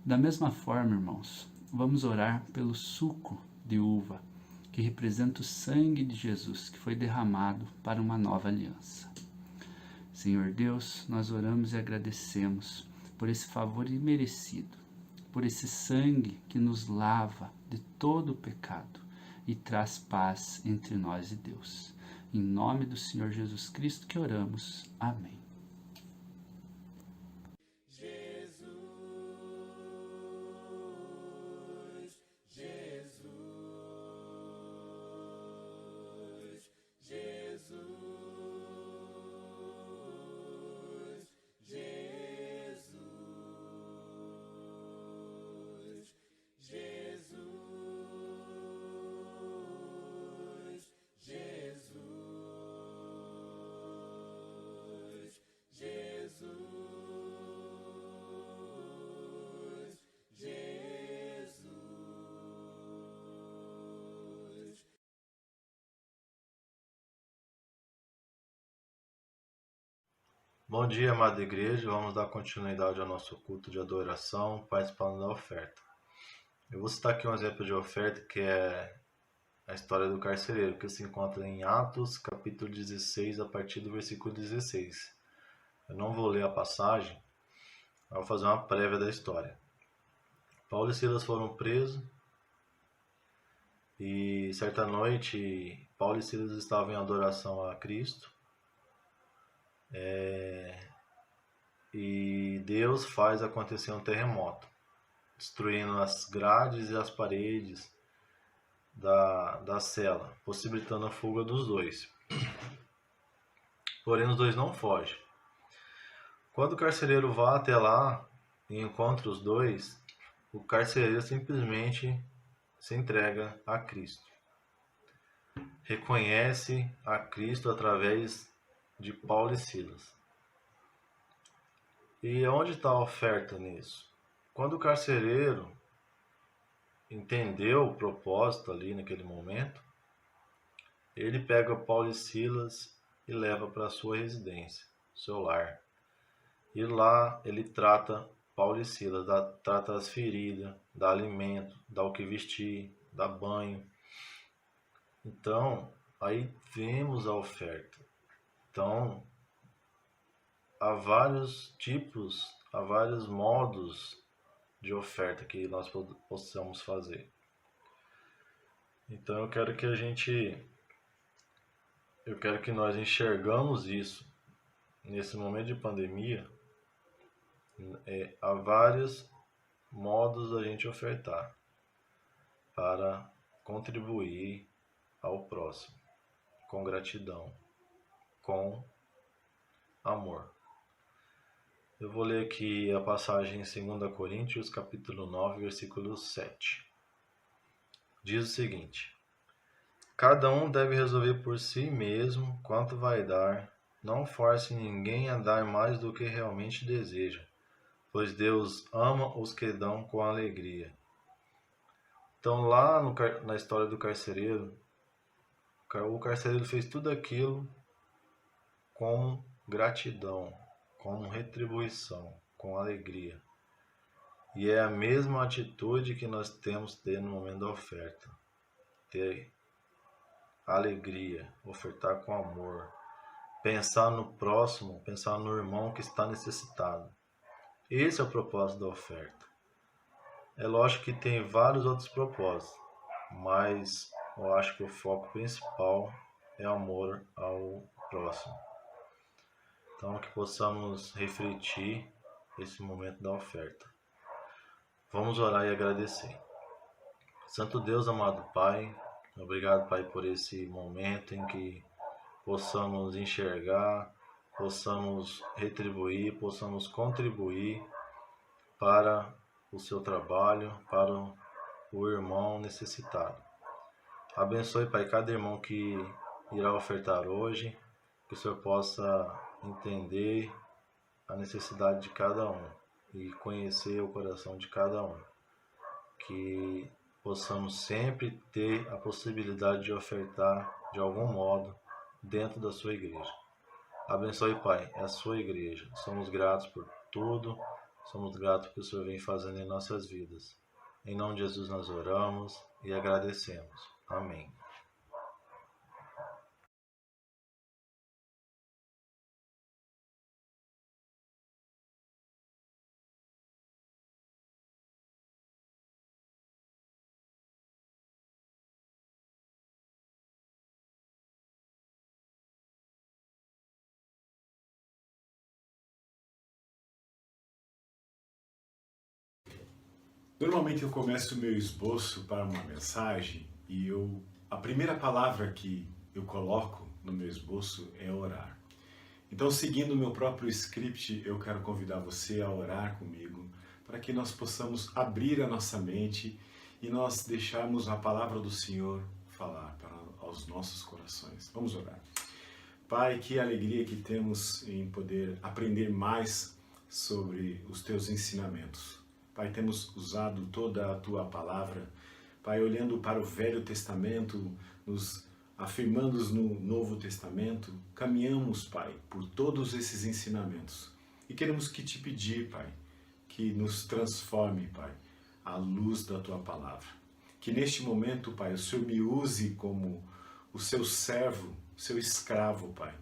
Da mesma forma, irmãos, vamos orar pelo suco de uva, que representa o sangue de Jesus, que foi derramado para uma nova aliança. Senhor Deus, nós oramos e agradecemos por esse favor imerecido, por esse sangue que nos lava de todo o pecado e traz paz entre nós e Deus. Em nome do Senhor Jesus Cristo que oramos. Amém. Bom dia, amada igreja. Vamos dar continuidade ao nosso culto de adoração, participando da oferta. Eu vou citar aqui um exemplo de oferta que é a história do carcereiro, que se encontra em Atos, capítulo 16, a partir do versículo 16. Eu não vou ler a passagem, mas vou fazer uma prévia da história. Paulo e Silas foram presos e certa noite Paulo e Silas estavam em adoração a Cristo. E Deus faz acontecer um terremoto, destruindo as grades e as paredes da cela, possibilitando a fuga dos dois. Porém, os dois não fogem. Quando o carcereiro vai até lá e encontra os dois, o carcereiro simplesmente se entrega a Cristo. Reconhece a Cristo através de Paulo e Silas. E onde está a oferta nisso? Quando o carcereiro entendeu o propósito ali naquele momento, ele pega Paulo e Silas e leva para a sua residência, seu lar. E lá ele trata Paulo e Silas, trata as feridas, dá alimento, dá o que vestir, dá banho. Então, aí vemos a oferta. Então, há vários tipos, há vários modos de oferta que nós possamos fazer. Então eu quero que nós enxergamos isso nesse momento de pandemia. Há vários modos da gente ofertar para contribuir ao próximo, com gratidão, com amor. Eu vou ler aqui a passagem em 2 Coríntios, capítulo 9, versículo 7. Diz o seguinte: cada um deve resolver por si mesmo quanto vai dar, não force ninguém a dar mais do que realmente deseja, pois Deus ama os que dão com alegria. Então, lá na história do carcereiro, o carcereiro fez tudo aquilo com gratidão, com retribuição, com alegria. E é a mesma atitude que nós temos que ter no momento da oferta. Ter alegria, ofertar com amor, pensar no próximo, pensar no irmão que está necessitado. Esse é o propósito da oferta. É lógico que tem vários outros propósitos, mas eu acho que o foco principal é o amor ao próximo. Então, que possamos refletir esse momento da oferta. Vamos orar e agradecer. Santo Deus, amado Pai, obrigado, Pai, por esse momento em que possamos enxergar, possamos retribuir, possamos contribuir para o seu trabalho, para o irmão necessitado. Abençoe, Pai, cada irmão que irá ofertar hoje, que o Senhor possa entender a necessidade de cada um e conhecer o coração de cada um. Que possamos sempre ter a possibilidade de ofertar de algum modo dentro da sua igreja. Abençoe, Pai, a sua igreja. Somos gratos por tudo, somos gratos pelo que o Senhor vem fazendo em nossas vidas. Em nome de Jesus nós oramos e agradecemos. Amém. Normalmente eu começo o meu esboço para uma mensagem e a primeira palavra que eu coloco no meu esboço é orar. Então, seguindo o meu próprio script, eu quero convidar você a orar comigo para que nós possamos abrir a nossa mente e nós deixarmos a palavra do Senhor falar aos nossos corações. Vamos orar. Pai, que alegria que temos em poder aprender mais sobre os teus ensinamentos. Pai, temos usado toda a Tua palavra, Pai, olhando para o Velho Testamento, nos afirmando no Novo Testamento, caminhamos, Pai, por todos esses ensinamentos. E queremos que te pedir, Pai, que nos transforme, Pai, à luz da Tua palavra. Que neste momento, Pai, o Senhor me use como o seu servo, seu escravo, Pai,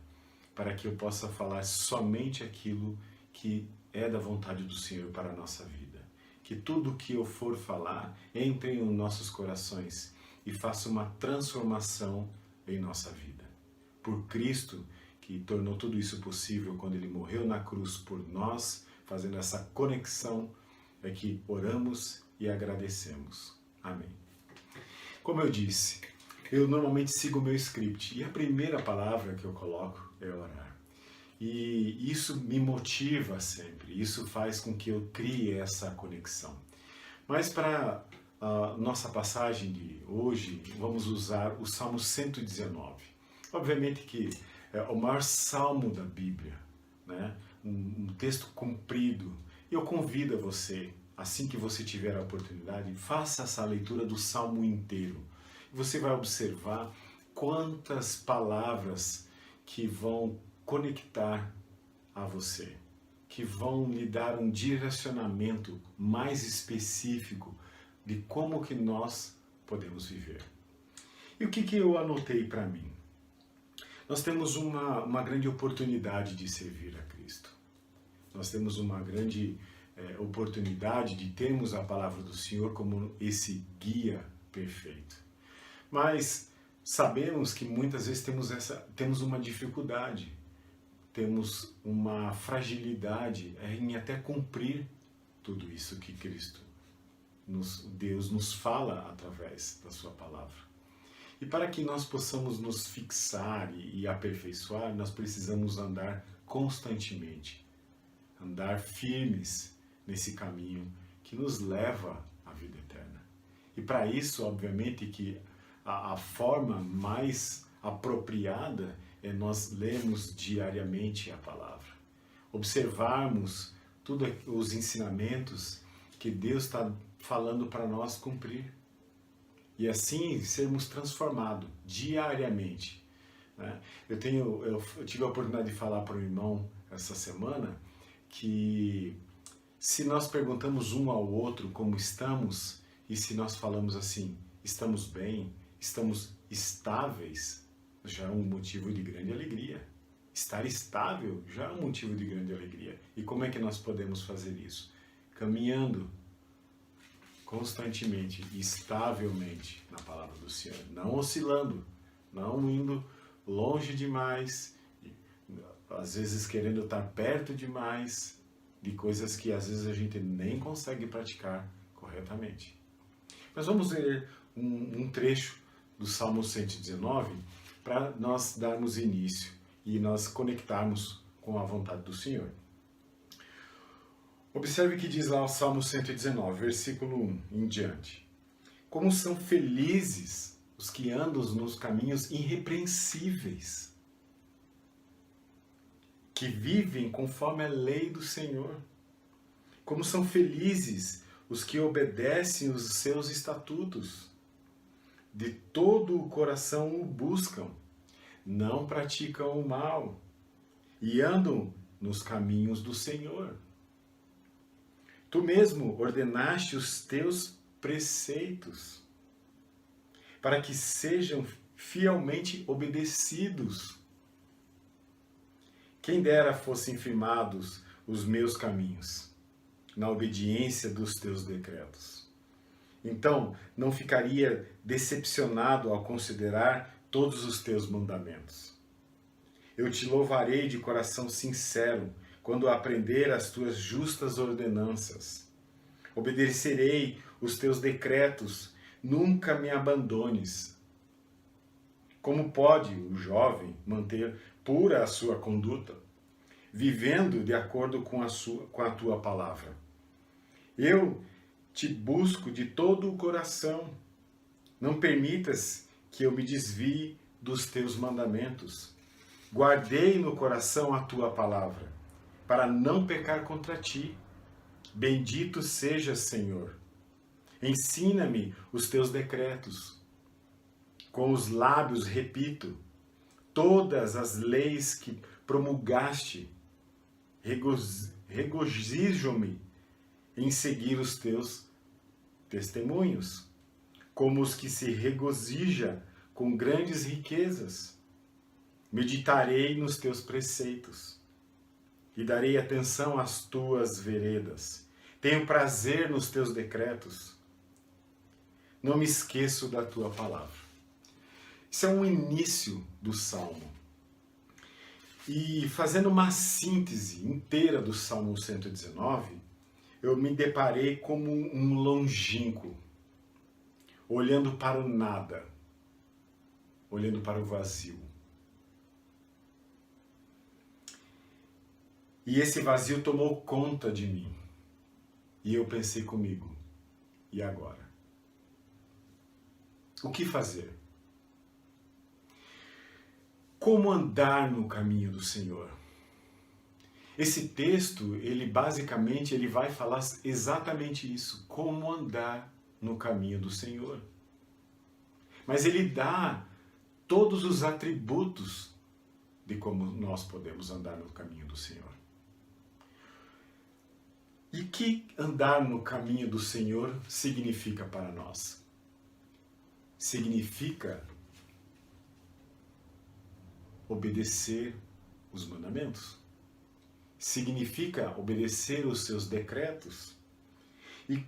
para que eu possa falar somente aquilo que é da vontade do Senhor para a nossa vida. Que tudo que eu for falar entre em nossos corações e faça uma transformação em nossa vida. Por Cristo, que tornou tudo isso possível quando Ele morreu na cruz por nós, fazendo essa conexão, é que oramos e agradecemos. Amém. Como eu disse, eu normalmente sigo o meu script e a primeira palavra que eu coloco é orar. E isso me motiva sempre, isso faz com que eu crie essa conexão. Mas para a nossa passagem de hoje, vamos usar o Salmo 119. Obviamente que é o maior salmo da Bíblia, né? Um texto comprido. Eu convido a você, assim que você tiver a oportunidade, faça essa leitura do salmo inteiro. Você vai observar quantas palavras que vão conectar a você, que vão lhe dar um direcionamento mais específico de como que nós podemos viver. E o que eu anotei para mim? Nós temos uma grande oportunidade de servir a Cristo. Nós temos uma grande oportunidade de termos a palavra do Senhor como esse guia perfeito. Mas sabemos que muitas vezes temos uma dificuldade, temos uma fragilidade em até cumprir tudo isso que Deus nos fala através da sua palavra. E para que nós possamos nos fixar e aperfeiçoar, nós precisamos andar constantemente, andar firmes nesse caminho que nos leva à vida eterna. E para isso, obviamente, que a forma mais apropriada é nós lermos diariamente a palavra, observarmos todos os ensinamentos que Deus está falando para nós cumprir. E assim sermos transformados diariamente. Né? Eu tive a oportunidade de falar para o irmão essa semana que se nós perguntamos um ao outro como estamos, e se nós falamos assim, estamos bem, estamos estáveis, já é um motivo de grande alegria. Estar estável já é um motivo de grande alegria. E como é que nós podemos fazer isso? Caminhando constantemente, estavelmente na palavra do Senhor, não oscilando, não indo longe demais, às vezes querendo estar perto demais de coisas que às vezes a gente nem consegue praticar corretamente. Mas vamos ler um trecho do Salmo 119 para nós darmos início e nós conectarmos com a vontade do Senhor. Observe que diz lá o Salmo 119, versículo 1 em diante. Como são felizes os que andam nos caminhos irrepreensíveis, que vivem conforme a lei do Senhor. Como são felizes os que obedecem os seus estatutos. De todo o coração o buscam, não praticam o mal e andam nos caminhos do Senhor. Tu mesmo ordenaste os teus preceitos para que sejam fielmente obedecidos. Quem dera fossem firmados os meus caminhos, na obediência dos teus decretos. Então, não ficaria decepcionado ao considerar todos os teus mandamentos. Eu te louvarei de coração sincero, quando aprender as tuas justas ordenanças. Obedecerei os teus decretos, nunca me abandones. Como pode o jovem manter pura a sua conduta, vivendo de acordo com a tua palavra? Eu te busco de todo o coração. Não permitas que eu me desvie dos teus mandamentos. Guardei no coração a tua palavra, para não pecar contra ti. Bendito sejas, Senhor. Ensina-me os teus decretos. Com os lábios repito todas as leis que promulgaste. Regozijo-me em seguir os teus testemunhos, como os que se regozija com grandes riquezas. Meditarei nos teus preceitos e darei atenção às tuas veredas. Tenho prazer nos teus decretos. Não me esqueço da tua palavra. Isso é um início do Salmo. E fazendo uma síntese inteira do Salmo 119, eu me deparei como um longínquo, olhando para o nada, olhando para o vazio. E esse vazio tomou conta de mim. E eu pensei comigo, e agora? O que fazer? Como andar no caminho do Senhor? Esse texto, ele vai falar exatamente isso, como andar no caminho do Senhor. Mas ele dá todos os atributos de como nós podemos andar no caminho do Senhor. E o que andar no caminho do Senhor significa para nós? Significa obedecer os mandamentos. significa obedecer os seus decretos.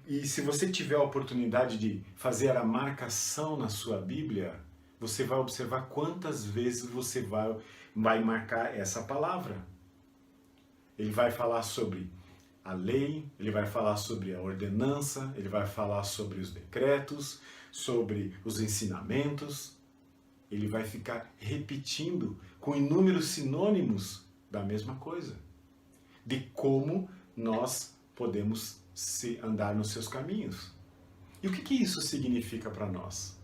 E se você tiver a oportunidade de fazer a marcação na sua Bíblia, você vai observar quantas vezes você vai marcar essa palavra. Ele vai falar sobre a lei, ele vai falar sobre a ordenança, ele vai falar sobre os decretos, sobre os ensinamentos. Ele vai ficar repetindo com inúmeros sinônimos da mesma coisa, de como nós podemos andar nos seus caminhos. E o que isso significa para nós?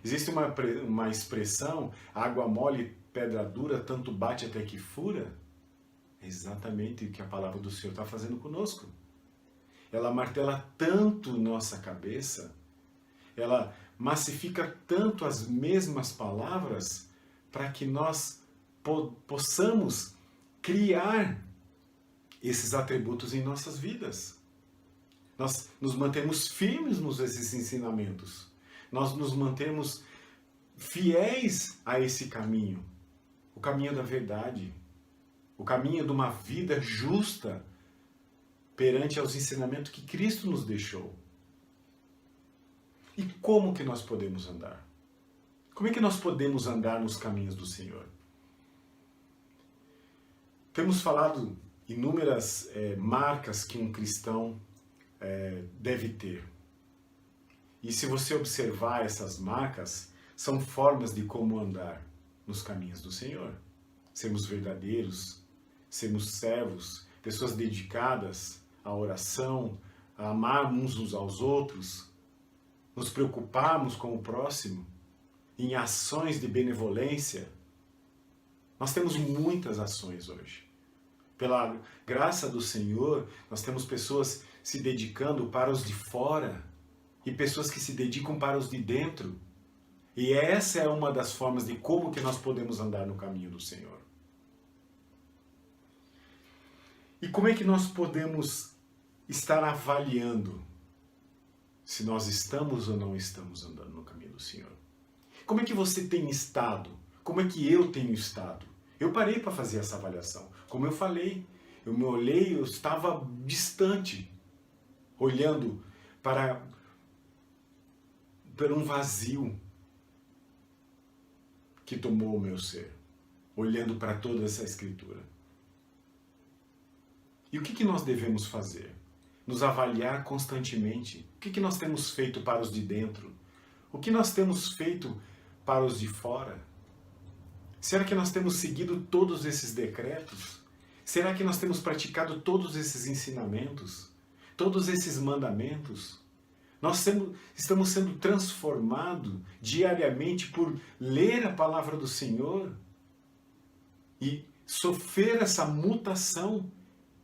Existe uma expressão, água mole, pedra dura, tanto bate até que fura. É exatamente o que a palavra do Senhor está fazendo conosco. Ela martela tanto nossa cabeça, ela massifica tanto as mesmas palavras, para que nós possamos criar esses atributos em nossas vidas. Nós nos mantemos firmes nesses ensinamentos. Nós nos mantemos fiéis a esse caminho. O caminho da verdade. O caminho de uma vida justa perante aos ensinamentos que Cristo nos deixou. E como que nós podemos andar? Como é que nós podemos andar nos caminhos do Senhor? Temos falado inúmeras marcas que um cristão deve ter. E se você observar essas marcas, são formas de como andar nos caminhos do Senhor. Sermos verdadeiros, sermos servos, pessoas dedicadas à oração, a amarmos uns aos outros, nos preocuparmos com o próximo, em ações de benevolência. Nós temos muitas ações hoje. Pela graça do Senhor, nós temos pessoas se dedicando para os de fora e pessoas que se dedicam para os de dentro. E essa é uma das formas de como que nós podemos andar no caminho do Senhor. E como é que nós podemos estar avaliando se nós estamos ou não estamos andando no caminho do Senhor? Como é que você tem estado? Como é que eu tenho estado? Eu parei para fazer essa avaliação. Como eu falei, eu me olhei, eu estava distante, olhando para um vazio que tomou o meu ser, olhando para toda essa escritura. E o que nós devemos fazer? Nos avaliar constantemente. O que nós temos feito para os de dentro? O que nós temos feito para os de fora? Será que nós temos seguido todos esses decretos? Será que nós temos praticado todos esses ensinamentos? Todos esses mandamentos? Nós estamos sendo transformados diariamente por ler a palavra do Senhor e sofrer essa mutação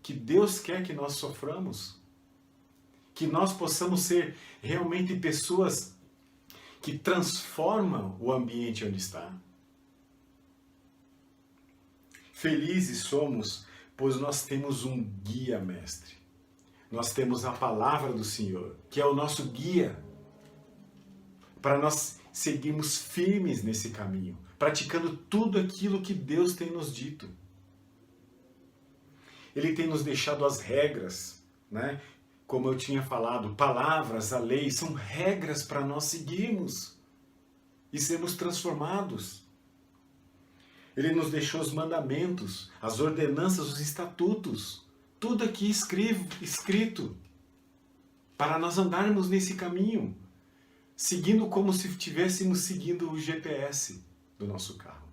que Deus quer que nós soframos? Que nós possamos ser realmente pessoas que transformam o ambiente onde está? Felizes somos, pois nós temos um guia mestre. Nós temos a palavra do Senhor, que é o nosso guia, para nós seguirmos firmes nesse caminho, praticando tudo aquilo que Deus tem nos dito. Ele tem nos deixado as regras, né? Como eu tinha falado, palavras, a lei, são regras para nós seguirmos e sermos transformados. Ele nos deixou os mandamentos, as ordenanças, os estatutos, tudo aqui escrito, para nós andarmos nesse caminho, seguindo como se estivéssemos seguindo o GPS do nosso carro.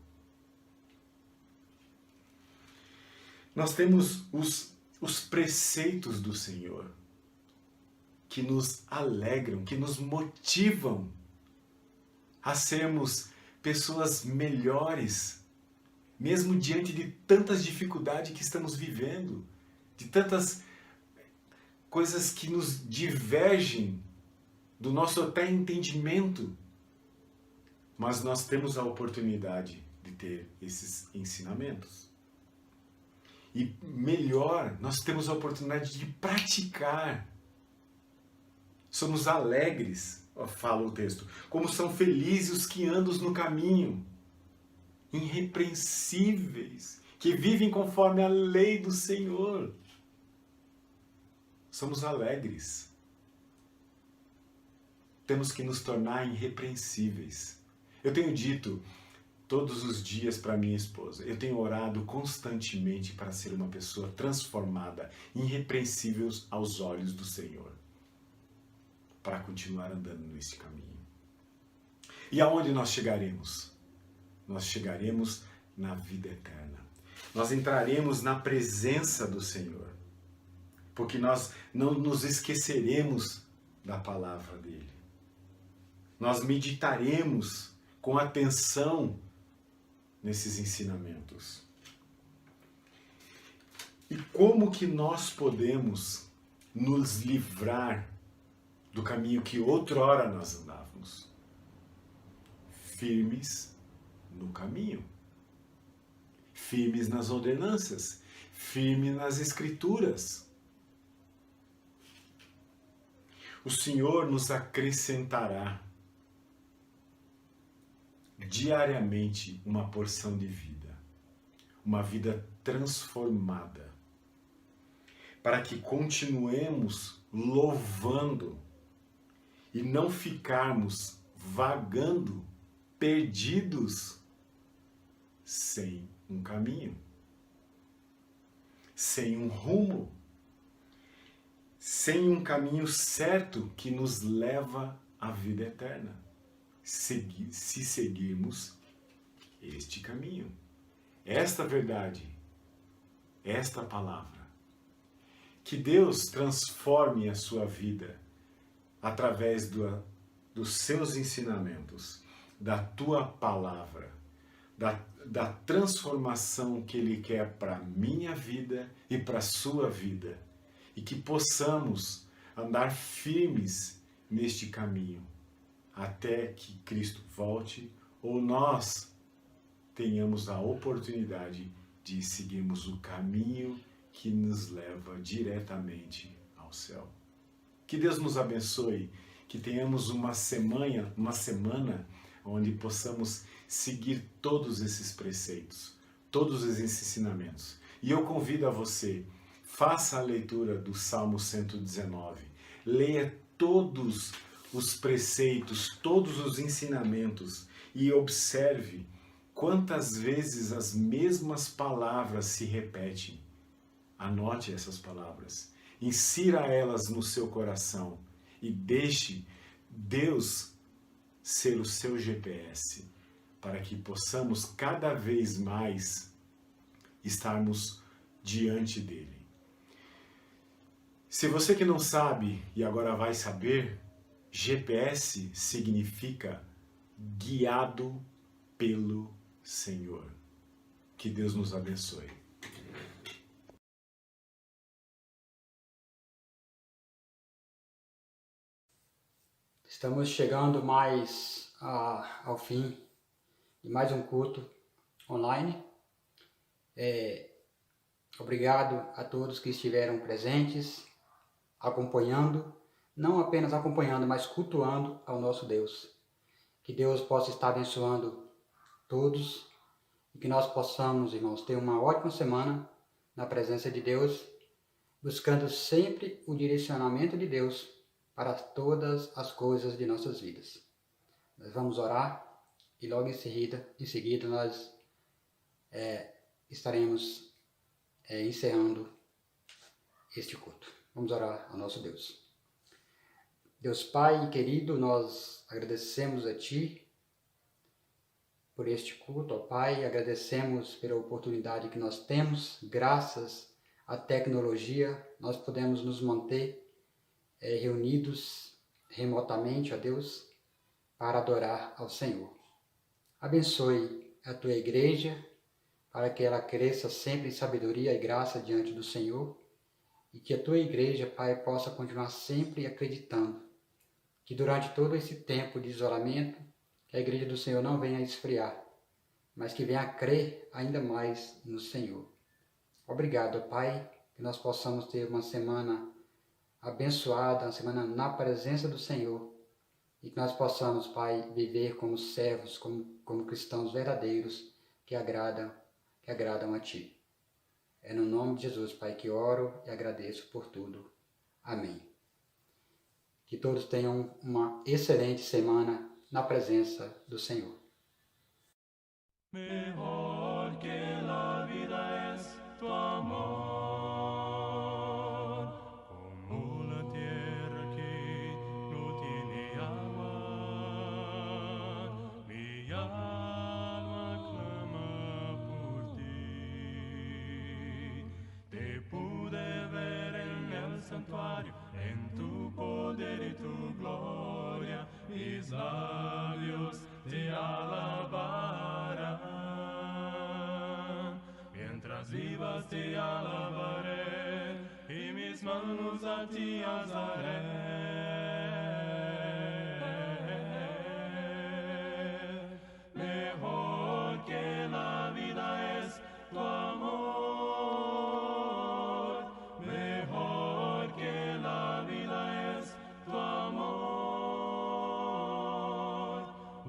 Nós temos os preceitos do Senhor, que nos alegram, que nos motivam a sermos pessoas melhores, mesmo diante de tantas dificuldades que estamos vivendo, de tantas coisas que nos divergem do nosso até entendimento. Mas nós temos a oportunidade de ter esses ensinamentos. E melhor, nós temos a oportunidade de praticar. Somos alegres, fala o texto, como são felizes os que andam no caminho, irrepreensíveis, que vivem conforme a lei do Senhor. Somos alegres. Temos que nos tornar irrepreensíveis. Eu tenho dito todos os dias para minha esposa, eu tenho orado constantemente para ser uma pessoa transformada, irrepreensível aos olhos do Senhor, para continuar andando nesse caminho. E aonde nós chegaremos? Nós chegaremos na vida eterna. Nós entraremos na presença do Senhor, porque nós não nos esqueceremos da palavra dele. Nós meditaremos com atenção nesses ensinamentos. E como que nós podemos nos livrar do caminho que outrora nós andávamos? Firmes no caminho, firmes nas ordenanças, firmes nas escrituras. O Senhor nos acrescentará diariamente uma porção de vida, uma vida transformada, para que continuemos louvando e não ficarmos vagando, perdidos, sem um caminho, sem um rumo, sem um caminho certo que nos leva à vida eterna. Se seguirmos este caminho, esta verdade, esta palavra. Que Deus transforme a sua vida através dos seus ensinamentos, da tua palavra, da transformação que Ele quer para a minha vida e para a sua vida. E que possamos andar firmes neste caminho, até que Cristo volte, ou nós tenhamos a oportunidade de seguirmos o caminho que nos leva diretamente ao céu. Que Deus nos abençoe, que tenhamos uma semana onde possamos seguir todos esses preceitos, todos esses ensinamentos. E eu convido a você, faça a leitura do Salmo 119, leia todos os preceitos, todos os ensinamentos e observe quantas vezes as mesmas palavras se repetem. Anote essas palavras, insira elas no seu coração e deixe Deus ser o seu GPS, para que possamos cada vez mais estarmos diante dele. Se você que não sabe e agora vai saber, GPS significa guiado pelo Senhor. Que Deus nos abençoe. Estamos chegando mais ao fim de mais um culto online. Obrigado a todos que estiveram presentes, acompanhando, não apenas acompanhando, mas cultuando ao nosso Deus. Que Deus possa estar abençoando todos e que nós possamos, irmãos, ter uma ótima semana na presença de Deus, buscando sempre o direcionamento de Deus para todas as coisas de nossas vidas. Nós vamos orar e logo em seguida nós estaremos encerrando este culto. Vamos orar ao nosso Deus. Deus Pai querido, nós agradecemos a Ti por este culto, ó Pai, agradecemos pela oportunidade que nós temos, graças à tecnologia, nós podemos nos manter reunidos remotamente, ó Deus, para adorar ao Senhor. Abençoe a Tua igreja, para que ela cresça sempre em sabedoria e graça diante do Senhor, e que a Tua igreja, Pai, possa continuar sempre acreditando que durante todo esse tempo de isolamento, que a igreja do Senhor não venha a esfriar, mas que venha a crer ainda mais no Senhor. Obrigado, Pai, que nós possamos ter uma semana abençoada, uma semana na presença do Senhor, e que nós possamos, Pai, viver como servos, como cristãos verdadeiros, que agradam que agradam a Ti. É no nome de Jesus, Pai, que oro e agradeço por tudo. Amém. Que todos tenham uma excelente semana na presença do Senhor. Mejor que la vida es tu amor, como la tierra que no tiene agua. Mi alma clama por ti. Te pude ver en el santuario, en tu poder y tu gloria. Mis labios te alabarán. Mientras vivas te alabaré y mis manos a ti alzaré. Mejor que la vida es tu amor. Mejor que la vida es tu amor.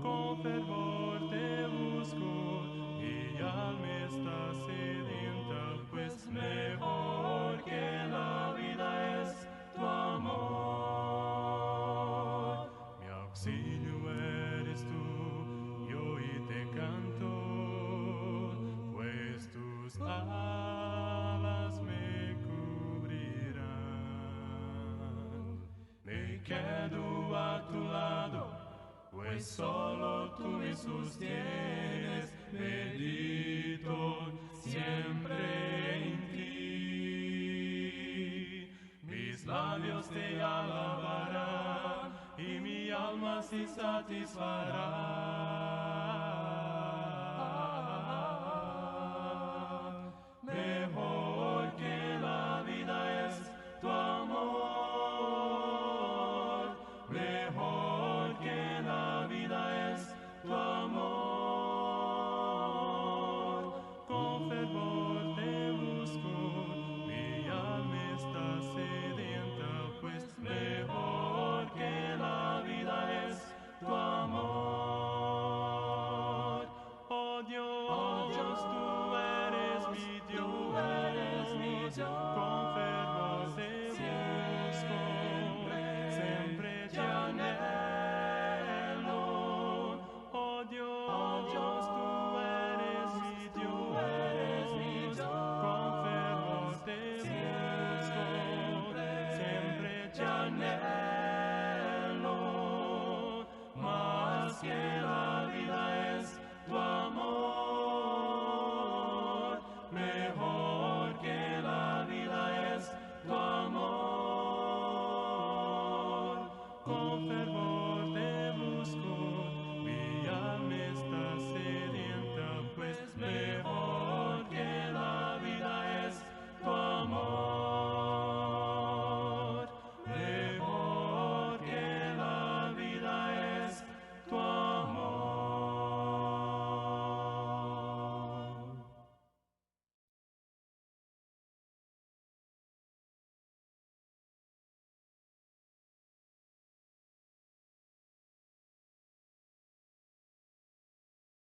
Con fervor te busco y alma está sedienta, pues mejor que la vida es tu amor. Mi auxilio eres tú, yo hoy te canto, pues tus alas me cubrirán. Me quedo a tu lado, pues solo tú me sostienes. Medito siempre en ti. Mis labios te alabarán y mi alma se satisfará. Mejor que la vida es tu amor. Mejor que la vida es tu amor. Con fervor te busco, mi alma está sedienta, pues mejor que la vida es tu amor. Oh Dios, tú eres mi Dios, con fervor te busco, siempre te anhelo. Oh Dios, tú eres mi Dios, con fervor te busco, siempre te anhelo.